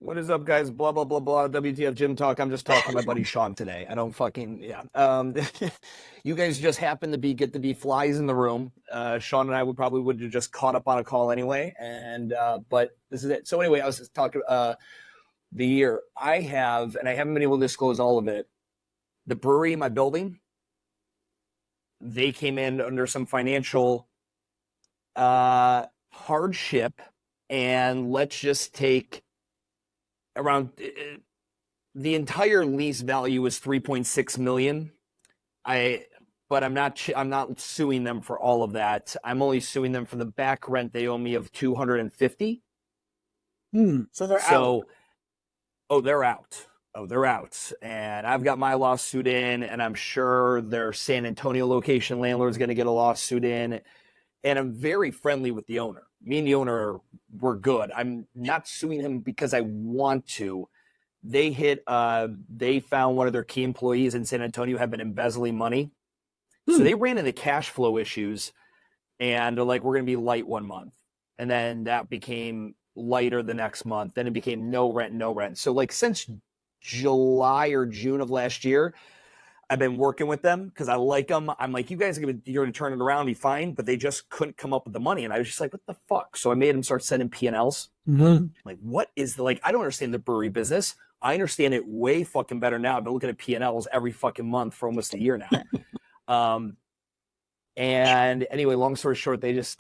What is up, guys? Blah, blah, blah, blah. WTF Gym Talk. I'm just talking to my buddy Sean today. I don't fucking, yeah. You guys just happen to get to be flies in the room. Sean and I would have just caught up on a call anyway. But this is it. So anyway, I was just talking, the year I have, and I haven't been able to disclose all of it. The brewery in my building, they came in under some financial hardship, and let's just take around the entire lease value is 3.6 million. But I'm not suing them for all of that. I'm only suing them for the back rent they owe me of 250. So they're out. Oh, they're out. Oh, they're out. And I've got my lawsuit in, and I'm sure their San Antonio location landlord is going to get a lawsuit in. And I'm very friendly with the owner. Me and the owner, we're good. I'm not suing him because I want to. They found one of their key employees in San Antonio had been embezzling money. So they ran into cash flow issues, and they're like, we're going to be light one month. And then that became lighter the next month. Then it became no rent. So like since July or June of last year, I've been working with them because I like them. I'm like, you guys you're going to turn it around and be fine, but they just couldn't come up with the money. And I was just like, what the fuck? So I made them start sending P&Ls. Like, what is I don't understand the brewery business. I understand it way fucking better now. I've been looking at P&Ls every fucking month for almost a year now. And anyway, long story short, they had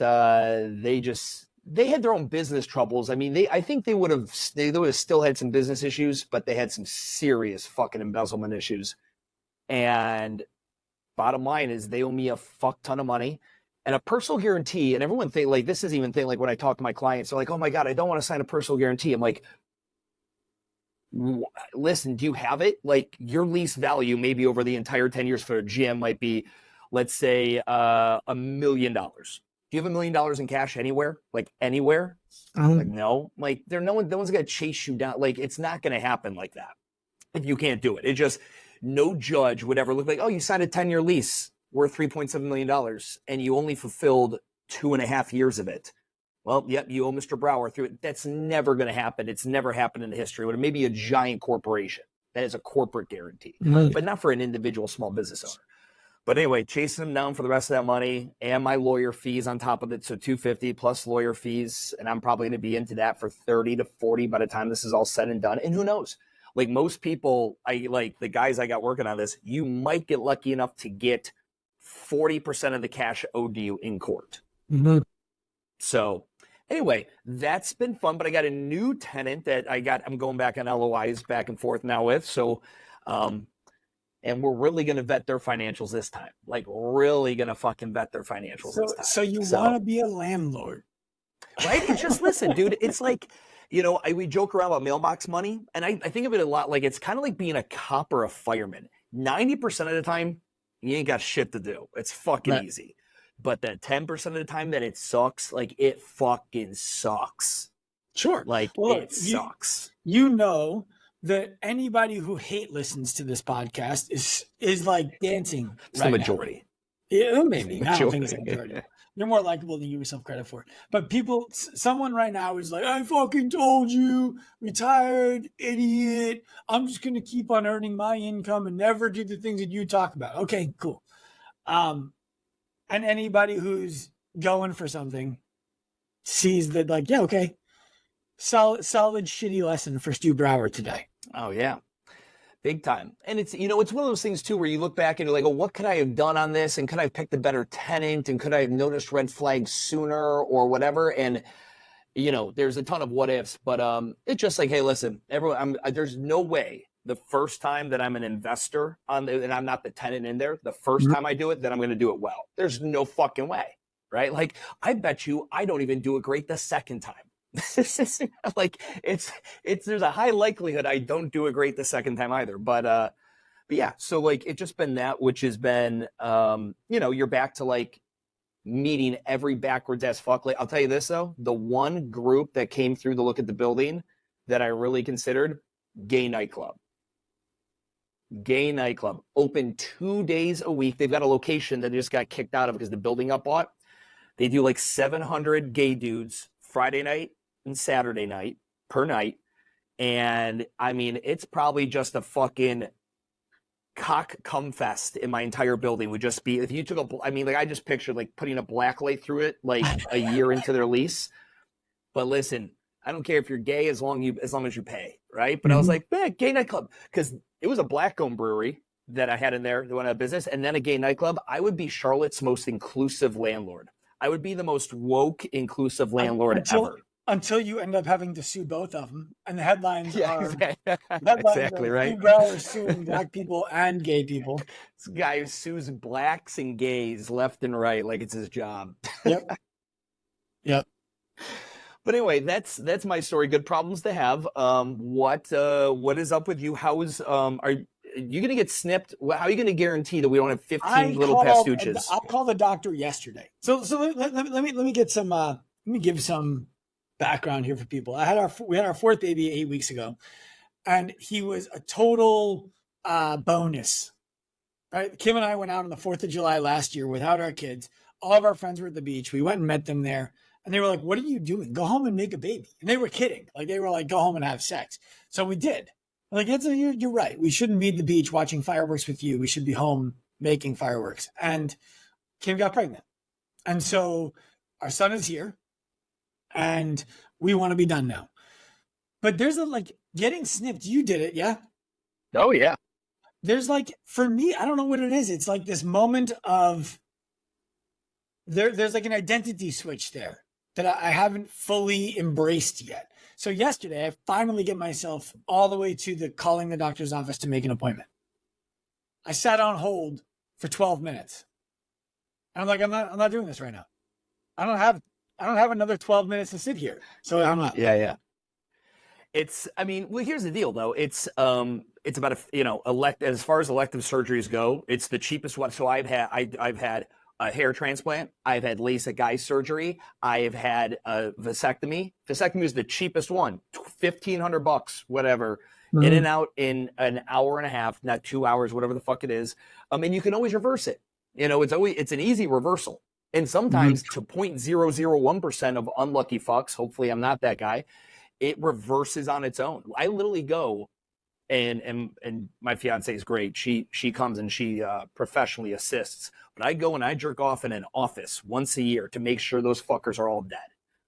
their own business troubles. I mean, I think they would have still had some business issues, but they had some serious fucking embezzlement issues. And bottom line is they owe me a fuck ton of money and a personal guarantee. And everyone think like, this is even thing like when I talk to my clients, they're like, oh my God, I don't want to sign a personal guarantee. I'm like, listen, do you have it? Like your lease value maybe over the entire 10 years for a gym might be, let's say, $1 million. Do you have $1 million in cash anywhere? Like anywhere? Like, no. Like no one's gonna chase you down. Like it's not gonna happen like that if you can't do it. It just no judge would ever look like, oh, you signed a 10-year lease worth $3.7 million and you only fulfilled 2.5 years of it. Well, yep, you owe Mr. Brower through it. That's never going to happen. It's never happened in the history. It may be a giant corporation that is a corporate guarantee, but not for an individual small business owner. But anyway, chasing them down for the rest of that money and my lawyer fees on top of it. So 250 plus lawyer fees. And I'm probably going to be into that for 30 to 40 by the time this is all said and done. And who knows? Like most people, like the guys I got working on this, you might get lucky enough to get 40% of the cash owed to you in court. So anyway, that's been fun. But I got a new tenant that I'm going back on LOIs back and forth now with. So, and we're really going to vet their financials this time. Like really going to fucking vet their financials this time. So you want to be a landlord. Right? It's just, listen, dude, it's like, we joke around about mailbox money, and I think of it a lot like it's kind of like being a cop or a fireman. 90% of the time, you ain't got shit to do. It's fucking easy. But that 10% of the time that it sucks, like it fucking sucks. Sure. Like it sucks. You know that anybody who listens to this podcast is like dancing. It's the majority. Now. Yeah, maybe. I don't think it's the majority. You're more likable than you give yourself credit for. But someone right now is like, I fucking told you, retired, idiot. I'm just going to keep on earning my income and never do the things that you talk about. Okay, cool. And anybody who's going for something sees that like, yeah, okay. Solid shitty lesson for Stu Brower today. Oh, yeah. Big time. And it's, it's one of those things too, where you look back and you're like, oh, what could I have done on this? And could I have picked a better tenant? And could I have noticed red flags sooner or whatever? And, there's a ton of what ifs, but it's just like, hey, listen, everyone, there's no way the first time that I'm an investor and I'm not the tenant in there, the first time I do it, then I'm going to do it well. There's no fucking way. Right. Like I bet you I don't even do it great the second time. Like there's a high likelihood I don't do it great the second time either. But yeah, so like it's just been that, which has been you're back to like meeting every backwards ass fuck. Like I'll tell you this though, the one group that came through to look at the building that I really considered, gay nightclub, open 2 days a week. They've got a location that they just got kicked out of because the building got bought. They do like 700 gay dudes Friday night and Saturday night per night. And I mean, it's probably just a fucking cock cum fest in my entire building. Would just be if you took I mean, like I just pictured like putting a black light through it like a year into their lease. But listen, I don't care if you're gay as long as you pay, right? But I was like, gay nightclub, because it was a black-owned brewery that I had in there that went out of business, and then a gay nightclub. I would be Charlotte's most inclusive landlord. I would be the most woke, inclusive landlord ever. Until you end up having to sue both of them, and the headlines are exactly right. Steve Brower suing black people and gay people. This guy who sues blacks and gays left and right like it's his job. Yep. But anyway, that's my story. Good problems to have. What is up with you? How is are you going to get snipped? How are you going to guarantee that we don't have 15 little pastuches? I called the doctor yesterday. So let me get some. Let me give some background here for people. We had our fourth baby 8 weeks ago, and he was a total bonus. Right, Kim and I went out on the 4th of July last year without our kids. All of our friends were at the beach. We went and met them there. And they were like, what are you doing? Go home and make a baby. And they were kidding. Like, they were like, go home and have sex. So we did. Like, you're right. We shouldn't be at the beach watching fireworks with you. We should be home making fireworks. And Kim got pregnant. And so our son is here. And we want to be done now. But there's getting snipped. You did it, yeah? Oh, yeah. There's for me, I don't know what it is. It's like this moment of, there's like an identity switch there that I haven't fully embraced yet. So yesterday, I finally get myself all the way to calling the doctor's office to make an appointment. I sat on hold for 12 minutes. And I'm like, I'm not doing this right now. I don't have another 12 minutes to sit here. So I'm not. Yeah. Well, here's the deal though. It's about as far as elective surgeries go, it's the cheapest one. So I've had a hair transplant. I've had LASIK eye surgery. I've had a vasectomy. Vasectomy is the cheapest one, $1,500, whatever, in and out in an hour and a half, not 2 hours, whatever the fuck it is. And you can always reverse it. It's an easy reversal. And sometimes to 0.001% of unlucky fucks, hopefully I'm not that guy, it reverses on its own. I literally go and my fiance is great. She comes and she professionally assists. But I go and I jerk off in an office once a year to make sure those fuckers are all dead.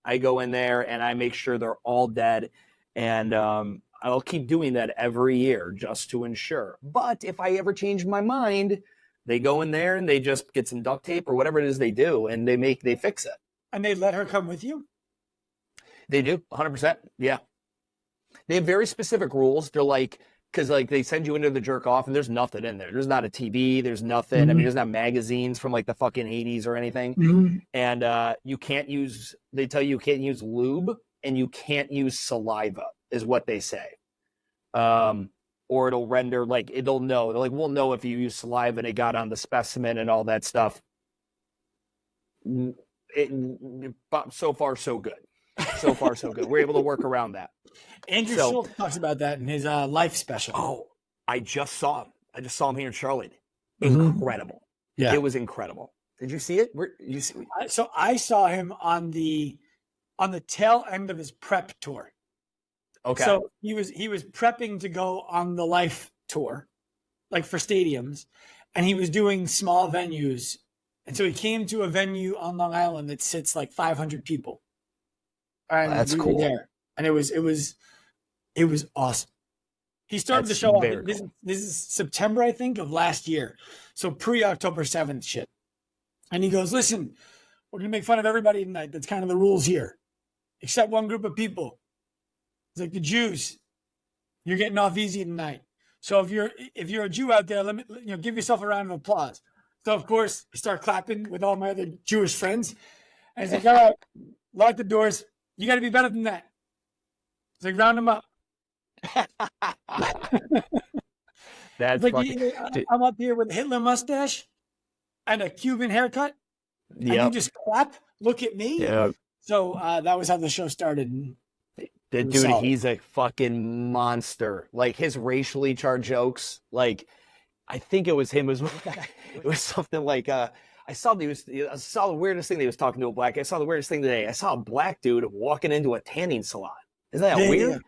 I go in there and I make sure they're all dead. And I'll keep doing that every year just to ensure. But if I ever change my mind, they go in there and they just get some duct tape or whatever it is they do, and they fix it. And they let her come with you? They do, 100%. Yeah. They have very specific rules. They're like, because they send you into the jerk off and there's nothing in there. There's not a TV. There's nothing. I mean, there's not magazines from the fucking 80s or anything. And they tell you can't use lube and you can't use saliva is what they say. Or it'll render it'll know. They're like, we'll know if you use saliva and it got on the specimen and all that stuff. So far, so good. So far, so good. We're able to work around that. Andrew Schultz talks about that in his life special. Oh, I just saw him. I just saw him here in Charlotte. Incredible. Yeah, it was incredible. Did you see it? So I saw him on the tail end of his prep tour. Okay. So he was prepping to go on the life tour, for stadiums, and he was doing small venues. And so he came to a venue on Long Island that sits 500 people. And that's cool. There. And it was awesome. He started the show off. This is September, I think, of last year. So pre-October 7th shit. And he goes, listen, we're going to make fun of everybody tonight. That's kind of the rules here. Except one group of people. It's like the Jews. You're getting off easy tonight. So if you're a Jew out there, give yourself a round of applause. So of course, I start clapping with all my other Jewish friends. And he's like, all right, lock the doors. You got to be better than that. It's like, round them up. That's fucking... I'm up here with a Hitler mustache and a Cuban haircut. And you just clap, look at me. Yep. So that was how the show started. The dude, he's a fucking monster. His racially charged jokes. I think it was him. It was something I saw the weirdest thing. He was talking to a black guy. I saw the weirdest thing today. I saw a black dude walking into a tanning salon. Isn't that weird?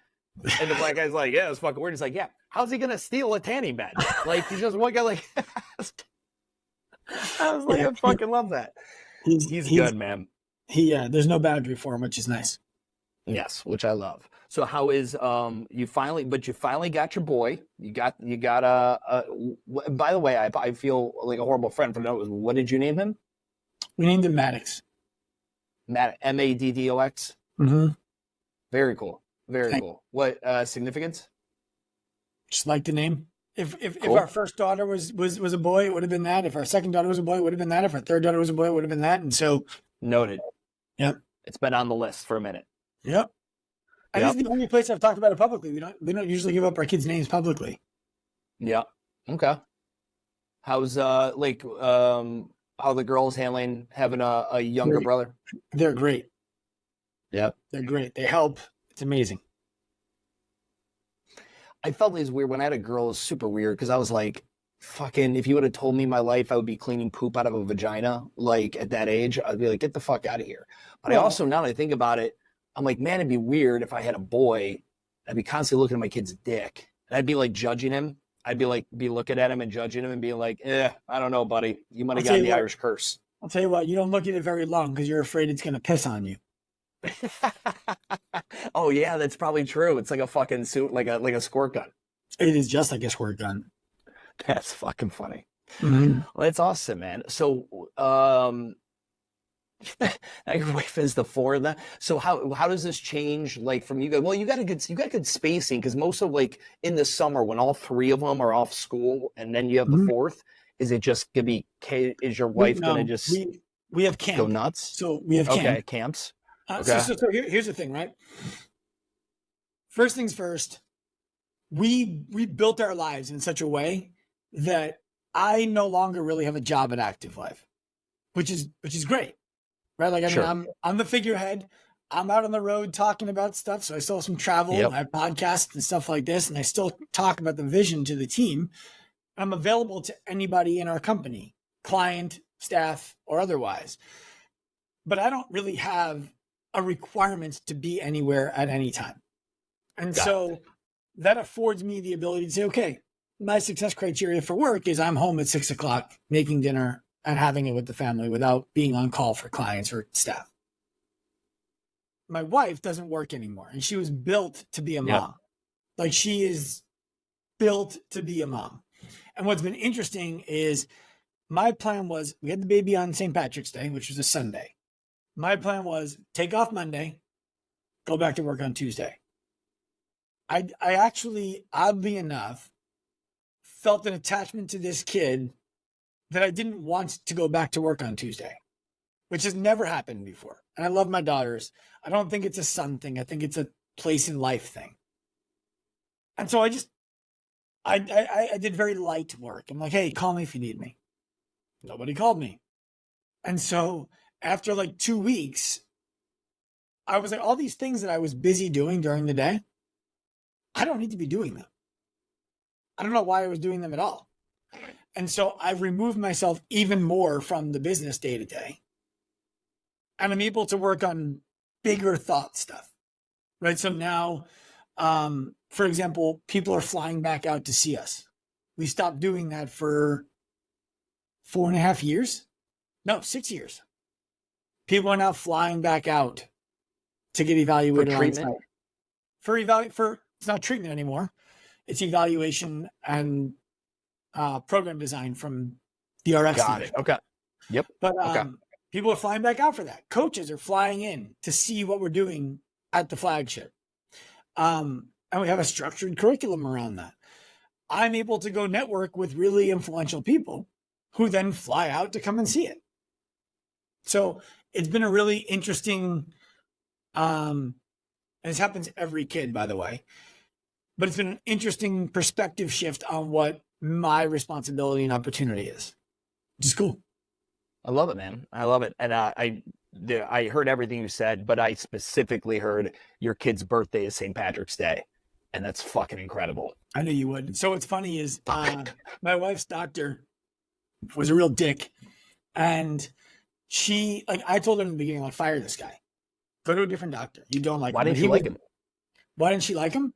And the black guy's like, yeah, it's fucking weird. He's like, yeah, how's he gonna steal a tanning bed? Like, he's just one guy. Like, I was like, Yeah. I fucking love that. He's good, man. There's no boundary for him, which is nice. Yes, which I love. So how is you finally got your boy. You got by the way, I feel like a horrible friend for note. What did you name him? We named him Maddox. Maddox. Mm-hmm. Very cool. Very cool. What significance? Just like the name. If Cool. our first daughter was a boy, it would have been that. If our second daughter was a boy, it would have been that. If our third daughter was a boy, it would have been that. And so, Noted. Yep. It's been on the list for a minute. Yep. And Yep. this is the only place I've talked about it publicly. We don't usually give up our kids' names publicly. Yeah. Okay. How's how the girls handling having a younger Great. brother? They're great. Yep. They're great. They help. It's amazing. I felt it was weird when I had a girl. It was super weird because I was like, fucking, if you would have told me my life, I would be cleaning poop out of a vagina, like at that age, I'd be like, get the fuck out of here. But I also, now that I think about it, I'm like, man, it'd be weird if I had a boy. I'd be constantly looking at my kid's dick. And I'd be like judging him. I'd be looking at him and judging him and being like, I don't know, buddy. You might have gotten the Irish curse. I'll tell you what, you don't look at it very long because you're afraid it's going to piss on you. Oh yeah, that's probably true. It's like a fucking suit, like a squirt gun. It is just like a squirt gun. That's fucking funny. Mm-hmm. Well, that's awesome, man. So, now your wife is the four of that. So how does this change? Like from you guys? Well, you got good spacing because most of like in the summer when all three of them are off school and then you have the fourth. Is it just gonna be? Is your wife gonna just? We have camp. Go nuts. So we have camp. Okay, camps. Okay. So here's the thing, right? First things first, we built our lives in such a way that I no longer really have a job at Active Life, which is great, right? Like, I mean, I'm the figurehead. I'm out on the road talking about stuff. So I still have some travel. I have podcasts and stuff like this. And I still talk about the vision to the team. I'm available to anybody in our company, client, staff, or otherwise. But I don't really have a requirement to be anywhere at any time. And so that affords me the ability to say, okay, my success criteria for work is I'm home at 6 o'clock, making dinner and having it with the family without being on call for clients or staff. My wife doesn't work anymore, and she was built to be a mom. Like, she is built to be a mom. And what's been interesting is my plan was we had the baby on St. Patrick's Day, which was a Sunday. My plan was take off Monday, go back to work on Tuesday. I actually, oddly enough, felt an attachment to this kid that I didn't want to go back to work on Tuesday, which has never happened before. And I love my daughters. I don't think it's a son thing. I think it's a place in life thing. And so I did very light work. I'm like, hey, call me if you need me. Nobody called me. And so after like 2 weeks, I was like, all these things that I was busy doing during the day, I don't need to be doing them. I don't know why I was doing them at all. And so I've removed myself even more from the business day to day. And I'm able to work on bigger thought stuff, right? So now, for example, people are flying back out to see us. We stopped doing that for 4.5 years. No, 6 years. People are now flying back out to get evaluated for treatment. For it's not treatment anymore. It's evaluation and program design from the RX. Got it. Okay. Yep. But people are flying back out for that. Coaches are flying in to see what we're doing at the flagship. And we have a structured curriculum around that. I'm able to go network with really influential people who then fly out to come and see it. So it's been a really interesting, and this happens to every kid, by the way, but it's been an interesting perspective shift on what my responsibility and opportunity is. Which is cool. I love it, man. I love it. And I heard everything you said, but I specifically heard your kid's birthday is St. Patrick's Day. And that's fucking incredible. I knew you would. So what's funny is my wife's doctor was a real dick. And I told her in the beginning, I'll fire this guy. Go to a different doctor. You don't like him. Why didn't you like him? Why didn't she like him?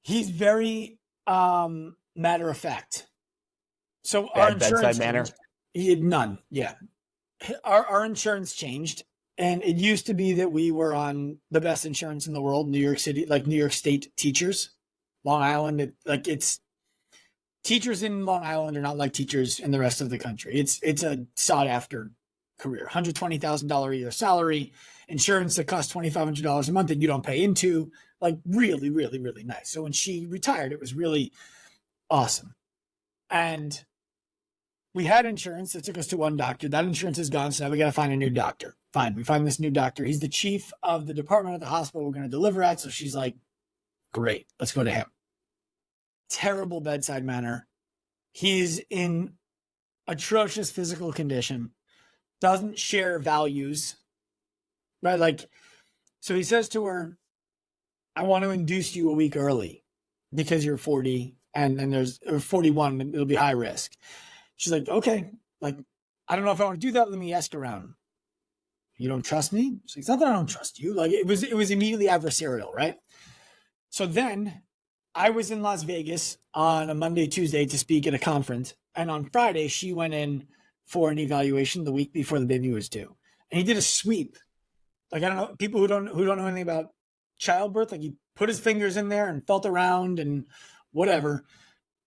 He's very matter of fact. So our Bad bedside insurance manner. changed. He had none. Yeah. Our insurance changed. And it used to be that we were on the best insurance in the world, New York City, like New York State teachers, Long Island. It's teachers in Long Island are not like teachers in the rest of the country. It's a sought after career. $120,000 a year salary, insurance that costs $2,500 a month that you don't pay into. Like really, really, really nice. So when she retired, it was really awesome. And we had insurance that took us to one doctor. That insurance is gone, so now we got to find a new doctor. Fine, we find this new doctor. He's the chief of the department at the hospital we're going to deliver at. So she's like, great, let's go to him. Terrible bedside manner. He's in atrocious physical condition, doesn't share values, right? Like, so he says to her, I want to induce you a week early because you're 40 and there's or 41, it'll be high risk. She's like, okay, like, I don't know if I want to do that. Let me ask around. You don't trust me? She's like, it's not that I don't trust you. Like it was immediately adversarial, right? So then I was in Las Vegas on a Monday, Tuesday to speak at a conference. And on Friday, she went in for an evaluation the week before the baby was due. And he did a sweep. Like, I don't know, people who don't know anything about childbirth, like he put his fingers in there and felt around and whatever.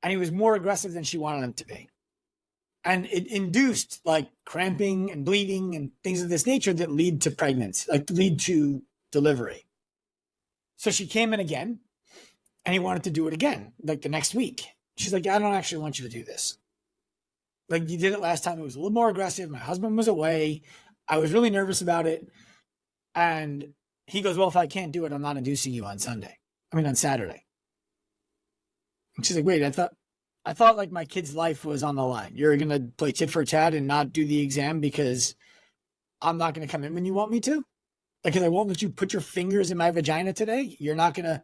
And he was more aggressive than she wanted him to be. And it induced like cramping and bleeding and things of this nature that lead to pregnancy, like lead to delivery. So she came in again and he wanted to do it again, like the next week. She's like, I don't actually want you to do this. Like you did it last time. It was a little more aggressive. My husband was away. I was really nervous about it. And he goes, well, if I can't do it, I'm not inducing you on Saturday. And she's like, wait, I thought like my kid's life was on the line. You're going to play tit for tat and not do the exam because I'm not going to come in when you want me to? Like, I won't let you put your fingers in my vagina today. You're not going to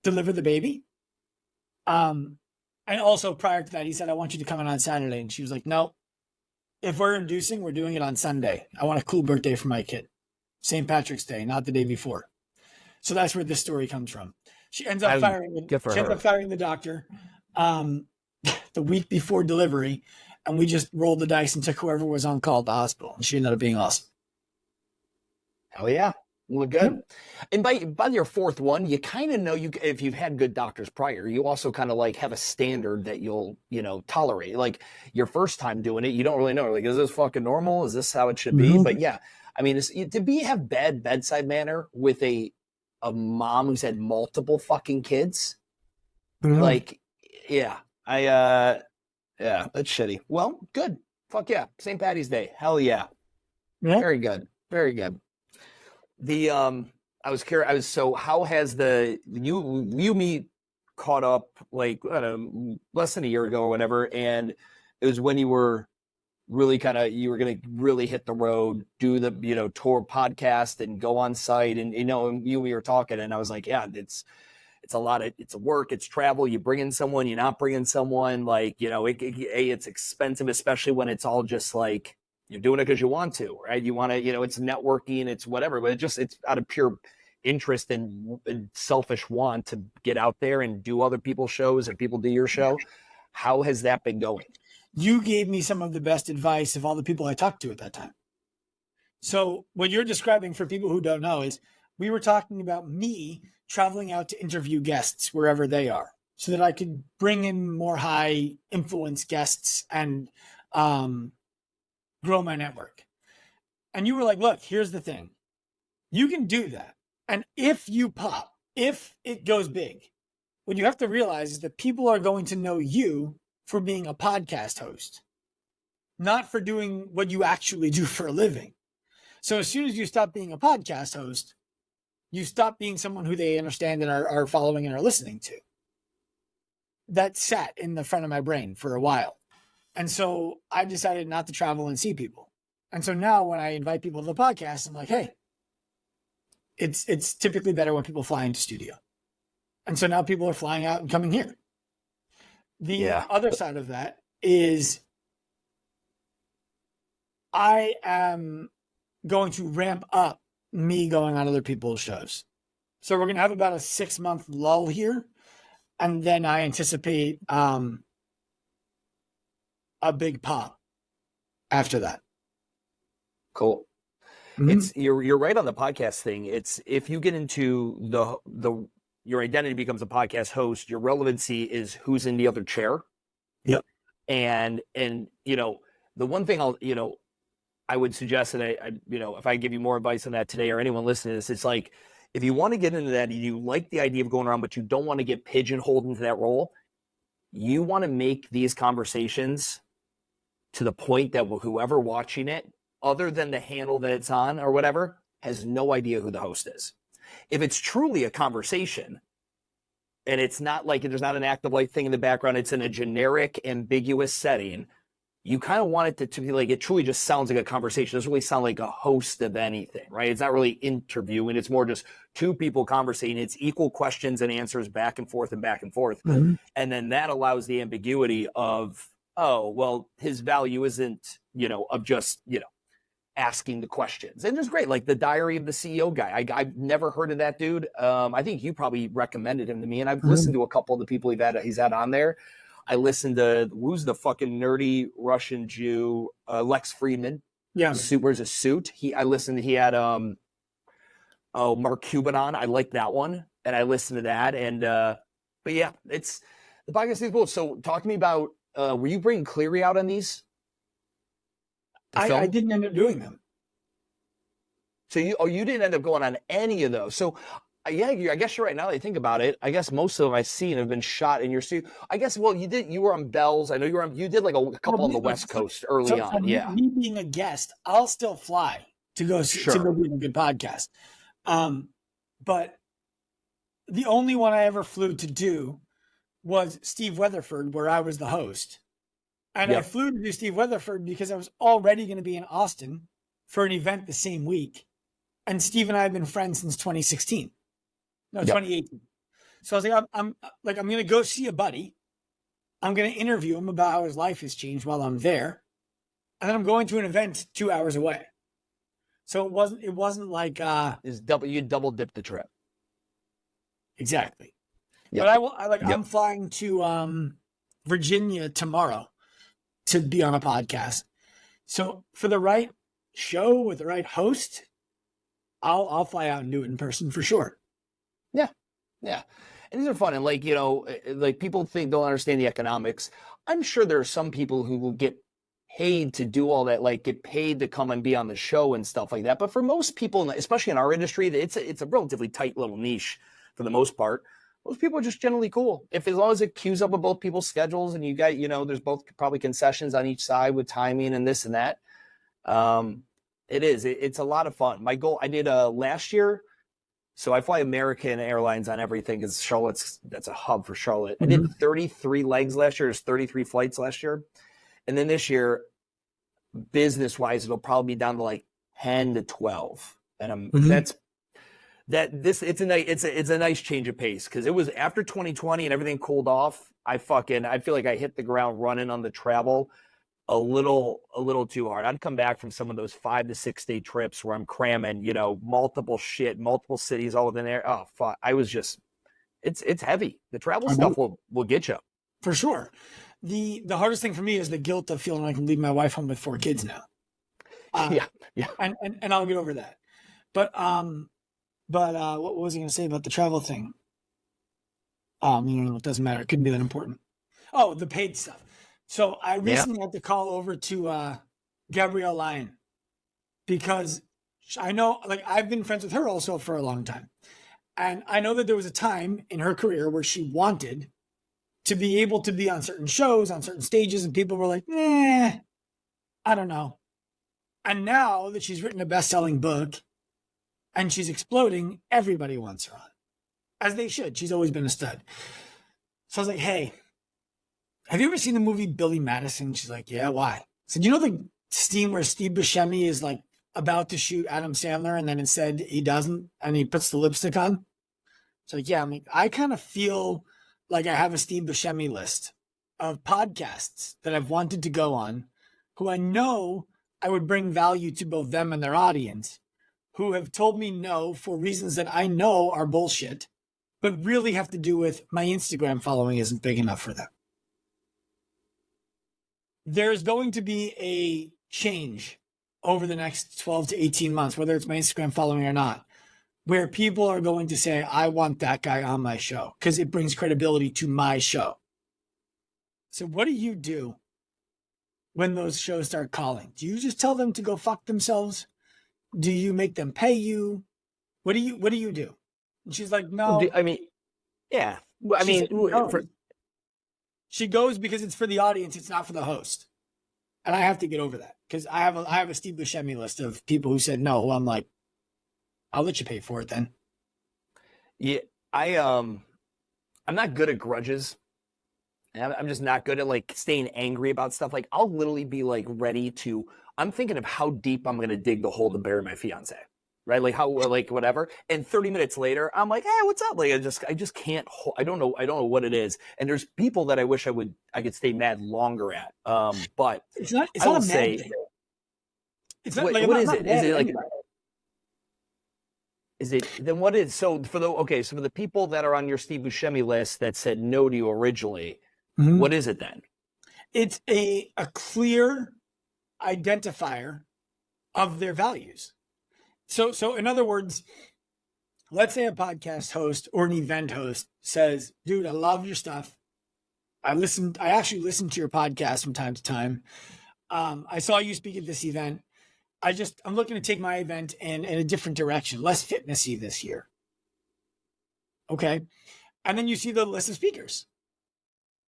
deliver the baby. And also prior to that, he said, I want you to come in on Saturday. And she was like, no, if we're inducing, we're doing it on Sunday. I want a cool birthday for my kid. St. Patrick's Day, not the day before. So that's where this story comes from. She ends up firing the doctor the week before delivery, and we just rolled the dice and took whoever was on call at the hospital. And she ended up being awesome. Hell yeah. Well, good. And by your fourth one, you kind of know if you've had good doctors prior, you also kind of like have a standard that you'll, tolerate. Like your first time doing it, you don't really know. Like, is this fucking normal? Is this how it should be? But yeah, I mean, have bad bedside manner with a mom who's had multiple fucking kids. Like, yeah, yeah, that's shitty. Well, good. Fuck yeah. St. Patty's Day. Hell yeah. Very good. Very good. I was curious. So how has you me caught up like less than a year ago or whatever, and it was when you were really you were going to really hit the road, do the tour podcast and go on site, and we were talking, and I was like, yeah, it's a lot of it's work, it's travel. You bring in someone, you're not bringing someone, like it's expensive, especially when it's all just like. You're doing it because you want to, right? You want to, it's networking, it's whatever, but it's out of pure interest and selfish want to get out there and do other people's shows and people do your show. How has that been going? You gave me some of the best advice of all the people I talked to at that time. So what you're describing for people who don't know is we were talking about me traveling out to interview guests wherever they are so that I could bring in more high influence guests and, grow my network. And you were like, look, here's the thing. You can do that. And if you pop, if it goes big, what you have to realize is that people are going to know you for being a podcast host, not for doing what you actually do for a living. So as soon as you stop being a podcast host, you stop being someone who they understand and are following and are listening to. That sat in the front of my brain for a while. And so I decided not to travel and see people. And so now when I invite people to the podcast, I'm like, hey, it's typically better when people fly into studio. And so now people are flying out and coming here. The other side of that is I am going to ramp up me going on other people's shows. So we're going to have about a 6-month lull here. and then I anticipate a big pop after that. Cool. Mhm. It's you're right on the podcast thing. It's if you get into the your identity becomes a podcast host, your relevancy is who's in the other chair. Yep. And the one thing I would suggest that I if I give you more advice on that today or anyone listening to this, it's like if you want to get into that and you like the idea of going around, but you don't want to get pigeonholed into that role, you want to make these conversations to the point that whoever watching it, other than the handle that it's on or whatever, has no idea who the host is. If it's truly a conversation and it's not like there's not an active light thing in the background, it's in a generic, ambiguous setting, you kind of want it to be like it truly just sounds like a conversation. It doesn't really sound like a host of anything, right? It's not really interviewing. It's more just two people conversating. It's equal questions and answers back and forth and back and forth. Mhm. And then that allows the ambiguity of, oh, well, his value isn't, of just, asking the questions. And it's great. Like the Diary of the CEO guy. I've never heard of that dude. I think you probably recommended him to me, and I've listened to a couple of the people he's had on there. I listened to who's the fucking nerdy Russian Jew, Lex Friedman. Yeah. Wears a suit. He had Mark Cuban on. I like that one, and I listened to that. And but yeah, it's the podcast is cool. So talk to me about were you bringing Cleary out on these? I didn't end up doing them. So you didn't end up going on any of those. So yeah, I guess you're right. Now that I think about it, I guess most of them I've seen have been shot in your studio. I guess, well, you were on Bell's. I know you did like a couple on the West Coast early on. Yeah. Me being a guest, I'll still fly to go do a good podcast. But the only one I ever flew to do was Steve Weatherford, where I was the host. And I flew to do Steve Weatherford because I was already going to be in Austin for an event the same week. And Steve and I have been friends since 2016. No, 2018. So I was like, I'm going to go see a buddy. I'm going to interview him about how his life has changed while I'm there. And then I'm going to an event 2 hours away. So it wasn't like you double dipped the trip. Exactly. Yep. But I'm flying to Virginia tomorrow to be on a podcast. So for the right show with the right host, I'll fly out and do it in person for sure. Yeah. And these are fun. And like people don't understand the economics. I'm sure there are some people who will get paid to do all that, like get paid to come and be on the show and stuff like that. But for most people, especially in our industry, it's a relatively tight little niche for the most part. Most people are just generally cool. As long as it queues up with both people's schedules and you got, there's both probably concessions on each side with timing and this and that. It's a lot of fun. My goal, I did last year. So I fly American Airlines on everything because that's a hub for Charlotte. I did 33 legs last year. There's 33 flights last year. And then this year, business-wise, it'll probably be down to like 10 to 12. And it's a nice change of pace because it was after 2020 and everything cooled off. I feel like I hit the ground running on the travel a little too hard. I'd come back from some of those 5 to 6 day trips where I'm cramming, multiple cities all within there. Oh, fuck. It's heavy. The travel stuff will get you. For sure. The hardest thing for me is the guilt of feeling like I'm leaving my wife home with 4 kids now. Yeah. And I'll get over that. But what was I going to say about the travel thing? It doesn't matter. It couldn't be that important. Oh, the paid stuff. So I recently had to call over to Gabrielle Lyon because I know, I've been friends with her also for a long time. And I know that there was a time in her career where she wanted to be able to be on certain shows, on certain stages, and people were like, I don't know. And now that she's written a best-selling book and she's exploding, everybody wants her on. As they should. She's always been a stud. So I was like, hey, have you ever seen the movie Billy Madison? She's like, yeah, why? I said, the scene where Steve Buscemi is about to shoot Adam Sandler and then instead he doesn't and he puts the lipstick on? So yeah, I kind of feel like I have a Steve Buscemi list of podcasts that I've wanted to go on who I know I would bring value to both them and their audience, who have told me no for reasons that I know are bullshit, but really have to do with my Instagram following isn't big enough for them. There's going to be a change over the next 12 to 18 months, whether it's my Instagram following or not, where people are going to say, I want that guy on my show because it brings credibility to my show. So what do you do when those shows start calling? Do you just tell them to go fuck themselves? Do you make them pay you? What do you do? And she's like, no. I mean, yeah. I mean, no. She goes because it's for the audience. It's not for the host. And I have to get over that because I have a Steve Buscemi list of people who said no. I'm like, I'll let you pay for it then. Yeah, I'm not good at grudges. I'm just not good at like staying angry about stuff. Like I'll literally be like ready to. I'm thinking of how deep I'm gonna dig the hole to bury my fiance, right? Like how like whatever. And 30 minutes later, I'm like, hey, what's up? Like I just can't. I don't know what it is. And there's people that I wish I could stay mad longer at. But it's not a mad thing. It's not like what is it? Is it like? Anyway. Is it then? What is so for the people that are on your Steve Buscemi list that said no to you originally? Mm-hmm. What is it then? It's a clear identifier of their values. So in other words, let's say a podcast host or an event host says, dude, I love your stuff. I actually listen to your podcast from time to time. I saw you speak at this event. I'm looking to take my event in a different direction, less fitnessy this year. Okay. And then you see the list of speakers.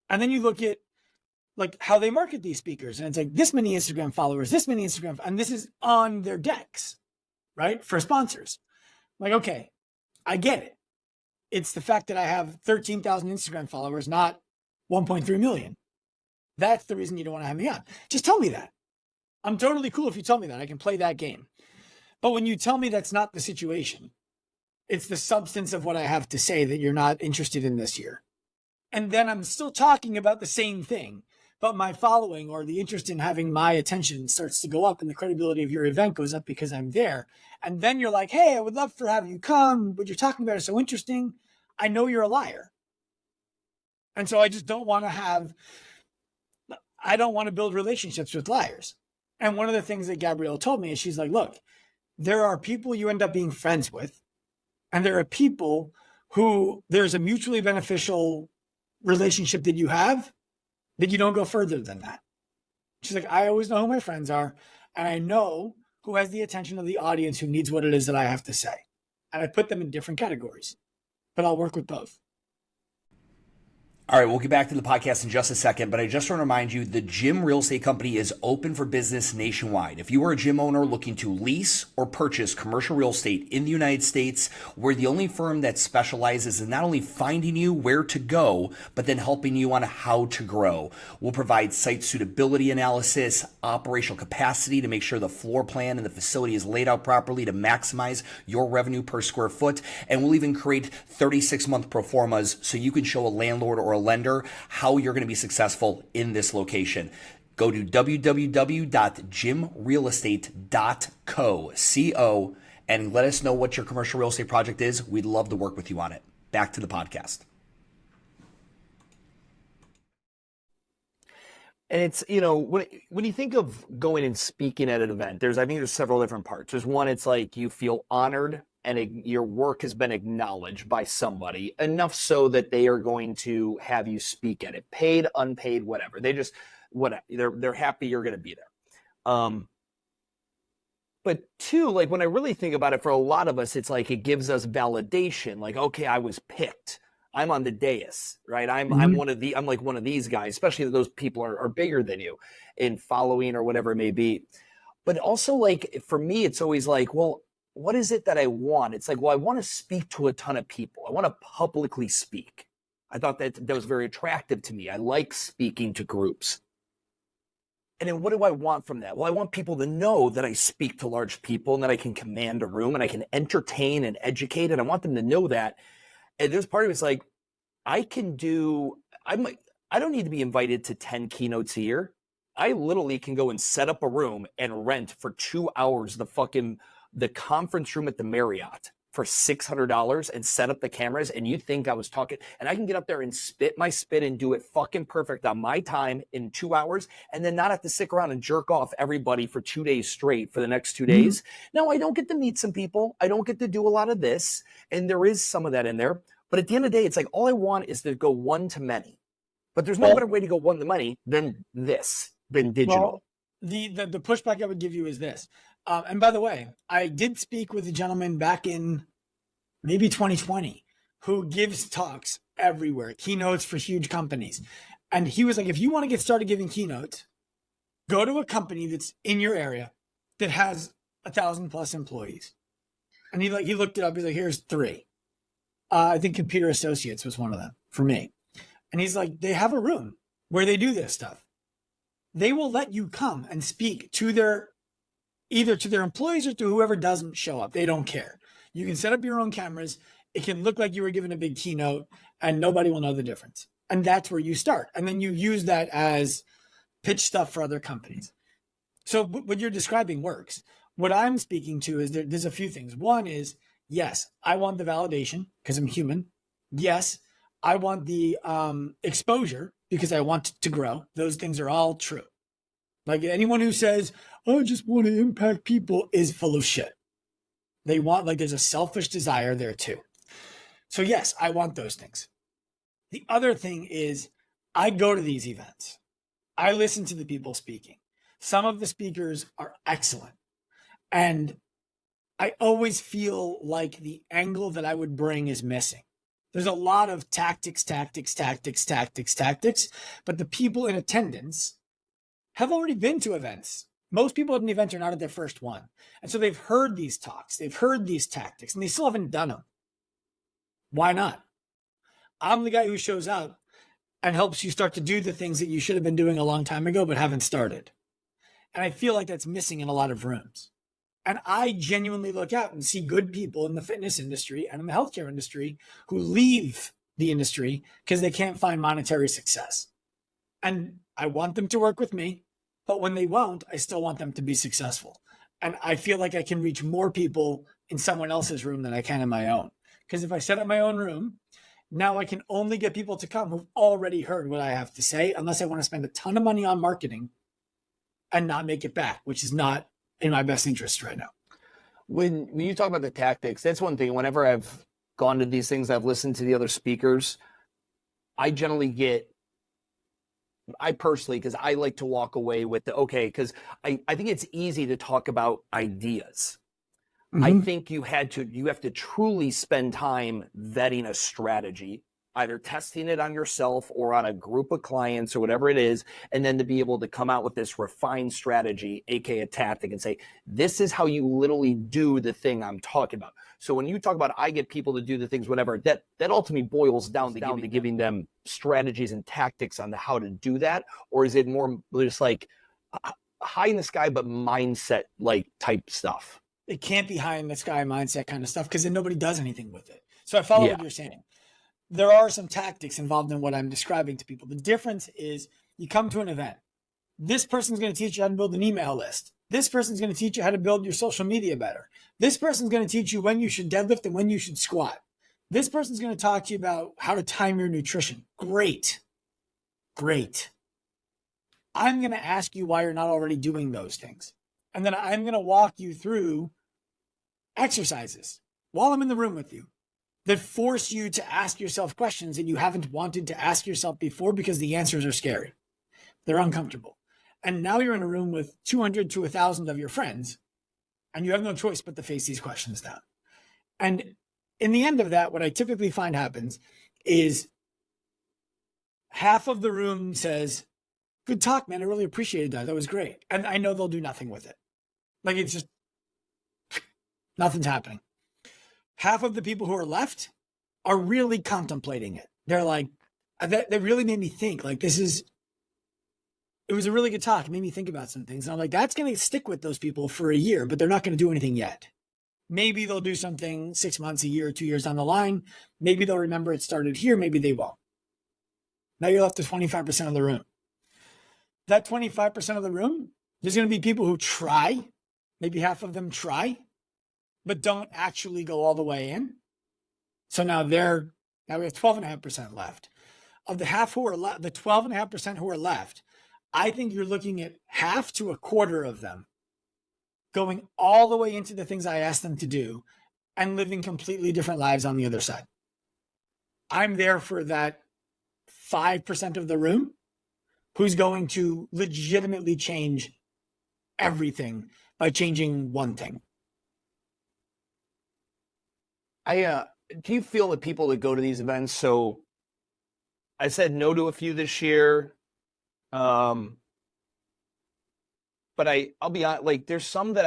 And then you look at like how they market these speakers. And it's like this many Instagram followers, and this is on their decks, right? For sponsors. I'm like, okay, I get it. It's the fact that I have 13,000 Instagram followers, not 1.3 million. That's the reason you don't want to have me on. Just tell me that. I'm totally cool if you tell me that. I can play that game. But when you tell me that's not the situation, it's the substance of what I have to say that you're not interested in this year. And then I'm still talking about the same thing, but my following or the interest in having my attention starts to go up and the credibility of your event goes up because I'm there. And then you're like, hey, I would love to have you come. What you're talking about is so interesting. I know you're a liar. And so I just don't want to build relationships with liars. And one of the things that Gabrielle told me is she's like, look, there are people you end up being friends with, and there are people who there's a mutually beneficial relationship that you have that you don't go further than that. She's like, I always know who my friends are, and I know who has the attention of the audience who needs what it is that I have to say. And I put them in different categories, but I'll work with both. All right, we'll get back to the podcast in just a second, but I just want to remind you the Gym Real Estate Company is open for business nationwide. If you are a gym owner looking to lease or purchase commercial real estate in the United States, we're the only firm that specializes in not only finding you where to go, but then helping you on how to grow. We'll provide site suitability analysis, operational capacity to make sure the floor plan and the facility is laid out properly to maximize your revenue per square foot, and we'll even create 36-month pro formas so you can show a landlord or a lender how you're going to be successful in this location. Go to www.gymrealestate.co and let us know what your commercial real estate project is. We'd love to work with you on it. Back to the podcast. And it's, when you think of going and speaking at an event, I think there's several different parts. There's one, it's like you feel honored and your work has been acknowledged by somebody enough so that they are going to have you speak at it, paid, unpaid, whatever. They're happy you're going to be there. But two, like when I really think about it, for a lot of us, it's like it gives us validation. Like, okay, I was picked. I'm on the dais, right? I'm like one of these guys, especially if those people are bigger than you in following or whatever it may be. But also, like for me, it's always like, well, what is it that I want? It's like, well, I want to speak to a ton of people. I want to publicly speak. I thought that was very attractive to me. I like speaking to groups. And then what do I want from that? Well, I want people to know that I speak to large people and that I can command a room and I can entertain and educate. And I want them to know that. And there's part of it's like, I don't need to be invited to 10 keynotes a year. I literally can go and set up a room and rent for 2 hours the conference room at the Marriott for $600 and set up the cameras, and you think I was talking, and I can get up there and spit my spit and do it fucking perfect on my time in 2 hours, and then not have to stick around and jerk off everybody for 2 days straight for the next 2 days. Now, I don't get to meet some people. I don't get to do a lot of this, and there is some of that in there. But at the end of the day, it's like all I want is to go one to many. But there's no better way to go one to many than digital. Well, the pushback I would give you is this. And by the way, I did speak with a gentleman back in maybe 2020 who gives talks everywhere, keynotes for huge companies. And he was like, if you want to get started giving keynotes, go to a company that's in your area that has 1,000+ employees. And he looked it up. He's like, here's 3. I think Computer Associates was one of them for me. And he's like, they have a room where they do this stuff. They will let you come and speak to either to their employees or to whoever doesn't show up. They don't care. You can set up your own cameras. It can look like you were given a big keynote and nobody will know the difference. And that's where you start. And then you use that as pitch stuff for other companies. So what you're describing works. What I'm speaking to is there's a few things. One is, yes, I want the validation because I'm human. Yes, I want the exposure because I want to grow. Those things are all true. Like anyone who says, I just want to impact people is full of shit. They want, there's a selfish desire there too. So yes, I want those things. The other thing is I go to these events. I listen to the people speaking. Some of the speakers are excellent. And I always feel like the angle that I would bring is missing. There's a lot of tactics, but the people in attendance have already been to events. Most people at an event are not at their first one. And so they've heard these talks, they've heard these tactics, and they still haven't done them. Why not? I'm the guy who shows up and helps you start to do the things that you should have been doing a long time ago, but haven't started. And I feel like that's missing in a lot of rooms. And I genuinely look out and see good people in the fitness industry and in the healthcare industry who leave the industry because they can't find monetary success. And I want them to work with me, but when they won't, I still want them to be successful. And I feel like I can reach more people in someone else's room than I can in my own. Because if I set up my own room, now I can only get people to come who've already heard what I have to say, unless I want to spend a ton of money on marketing and not make it back, which is not in my best interest right now. When you talk about the tactics, that's one thing. Whenever I've gone to these things, I've listened to the other speakers, I generally I personally, because I like to walk away with because I think it's easy to talk about ideas. Mm-hmm. I think you have to truly spend time vetting a strategy, either testing it on yourself or on a group of clients or whatever it is, and then to be able to come out with this refined strategy, aka a tactic, and say, this is how you literally do the thing I'm talking about. So when you talk about I get people to do the things, whatever, that ultimately boils down to giving them strategies and tactics on how to do that? Or is it more just like high in the sky, but mindset type stuff? It can't be high in the sky mindset kind of stuff because then nobody does anything with it. So I follow what you're saying. There are some tactics involved in what I'm describing to people. The difference is you come to an event. This person's going to teach you how to build an email list. This person's going to teach you how to build your social media better. This person's going to teach you when you should deadlift and when you should squat. This person's going to talk to you about how to time your nutrition. Great. I'm going to ask you why you're not already doing those things. And then I'm going to walk you through exercises while I'm in the room with you that force you to ask yourself questions that you haven't wanted to ask yourself before because the answers are scary. They're uncomfortable. And now you're in a room with 200 to 1,000 of your friends, and you have no choice but to face these questions down. And in the end of that, what I typically find happens is half of the room says, good talk, man. I really appreciated that. That was great. And I know they'll do nothing with it. It's just, nothing's happening. Half of the people who are left are really contemplating it. They're like, that really made me think, it was a really good talk. It made me think about some things. And I'm like, that's going to stick with those people for a year, but they're not going to do anything yet. Maybe they'll do something 6 months, a year, 2 years down the line. Maybe they'll remember it started here. Maybe they won't. Now you're left to 25% of the room. That 25% of the room, there's going to be people who try. Maybe half of them try. but don't actually go all the way in. So now we have 12.5% left. Of the half who are left, the 12.5% who are left, I think you're looking at half to a quarter of them going all the way into the things I asked them to do and living completely different lives on the other side. I'm there for that 5% of the room who's going to legitimately change everything by changing one thing. Do you feel that people that go to these events, so I said no to a few this year, but I'll be honest, like there's some that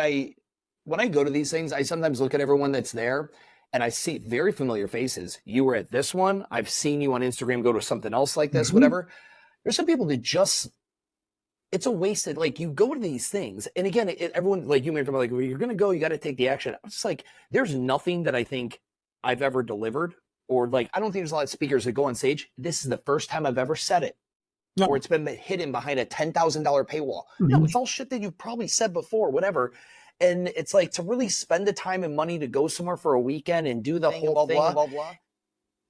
when I go to these things, I sometimes look at everyone that's there and I see very familiar faces. You were at this one. I've seen you on Instagram go to something else like this, whatever. There's some people that just, it's a wasted, like you go to these things. And again, everyone, like you mentioned, like, well, you're going to go, you got to take the action. I'm just like, there's nothing that I think I've ever delivered, or like, I don't think there's a lot of speakers that go on stage. This is the first time I've ever said it. No. Or it's been hidden behind a $10,000 paywall. No, it's all shit that you've probably said before, whatever. And it's like, to really spend the time and money to go somewhere for a weekend and do the whole thing, blah, blah.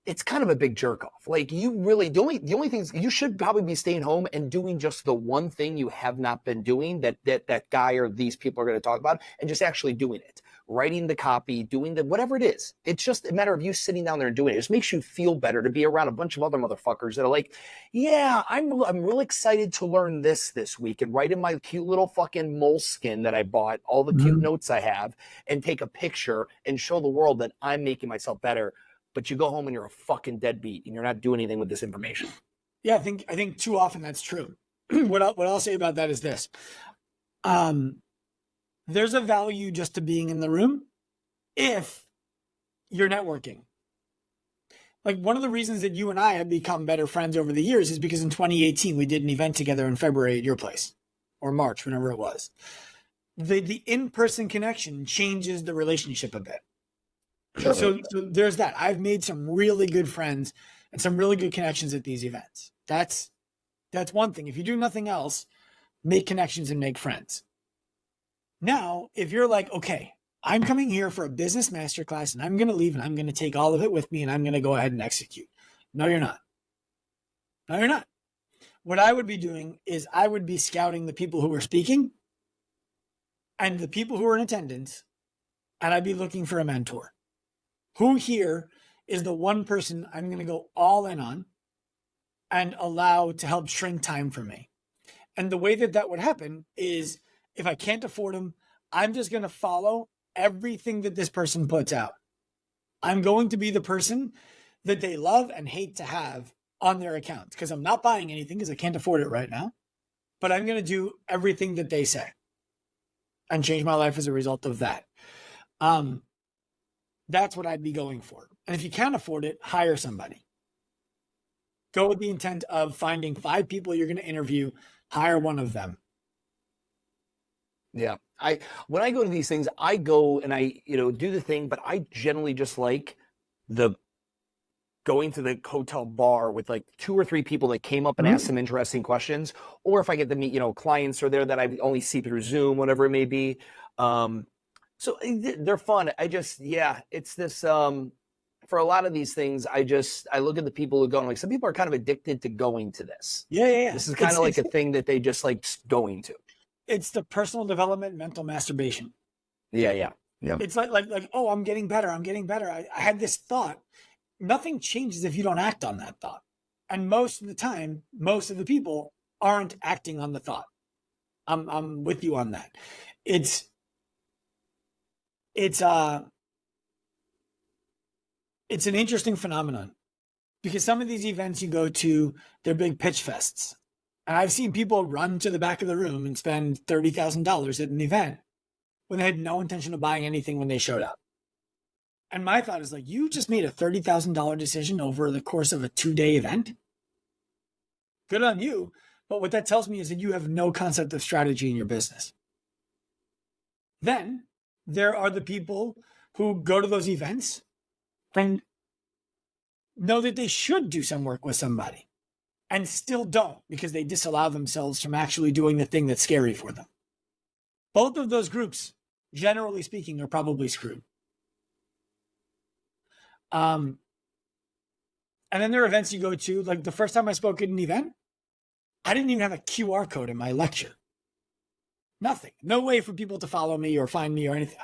It's kind of a big jerk off. Like you really, the only things you should probably be staying home and doing just the one thing you have not been doing that guy or these people are going to talk about, and just actually doing it, writing the copy, doing whatever it is. It's just a matter of you sitting down there and doing it. It just makes you feel better to be around a bunch of other motherfuckers that are like, yeah, I'm really excited to learn this week, and write in my cute little fucking moleskin that I bought, all the cute notes I have, and take a picture and show the world that I'm making myself better. But you go home and you're a fucking deadbeat and you're not doing anything with this information. Yeah, I think too often that's true. What I'll say about that is this. There's a value just to being in the room if you're networking. Like one of the reasons that you and I have become better friends over the years is because in 2018, we did an event together in February at your place, or March, whenever it was. The in-person connection changes the relationship a bit. Sure. So there's that. I've made some really good friends and some really good connections at these events. That's one thing. If you do nothing else, make connections and make friends. Now, if you're like, okay, I'm coming here for a business masterclass and I'm going to leave and I'm going to take all of it with me and I'm going to go ahead and execute. No, you're not. No, you're not. What I would be doing is I would be scouting the people who are speaking and the people who are in attendance, and I'd be looking for a mentor. Who here is the one person I'm going to go all in on and allow to help shrink time for me? And the way that would happen is, if I can't afford them, I'm just going to follow everything that this person puts out. I'm going to be the person that they love and hate to have on their account, because I'm not buying anything because I can't afford it right now, but I'm going to do everything that they say and change my life as a result of that. That's what I'd be going for. And if you can't afford it, hire somebody. Go with the intent of finding 5 people you're going to interview, hire one of them. Yeah. When I go to these things, I go and I, do the thing, but I generally just like going to the hotel bar with like 2 or 3 people that came up and asked some interesting questions. Or if I get to meet, clients are there that I only see through Zoom, whatever it may be. So they're fun. It's this, for a lot of these things, I look at the people who go, and like, some people are kind of addicted to going to this. Yeah. This is kind of like a thing that they just like going to. It's the personal development, mental masturbation. Yeah. It's like, oh, I'm getting better. I had this thought. Nothing changes if you don't act on that thought. And most of the time, most of the people aren't acting on the thought. I'm with you on that. It's an interesting phenomenon, because some of these events you go to, they're big pitch fests. And I've seen people run to the back of the room and spend $30,000 at an event when they had no intention of buying anything when they showed up. And my thought is like, you just made a $30,000 decision over the course of a 2-day event. Good on you. But what that tells me is that you have no concept of strategy in your business. Then there are the people who go to those events and know that they should do some work with somebody and still don't, because they disallow themselves from actually doing the thing that's scary for them. Both of those groups, generally speaking, are probably screwed. And then there are events you go to. Like the first time I spoke at an event, I didn't even have a QR code in my lecture. Nothing. No way for people to follow me or find me or anything.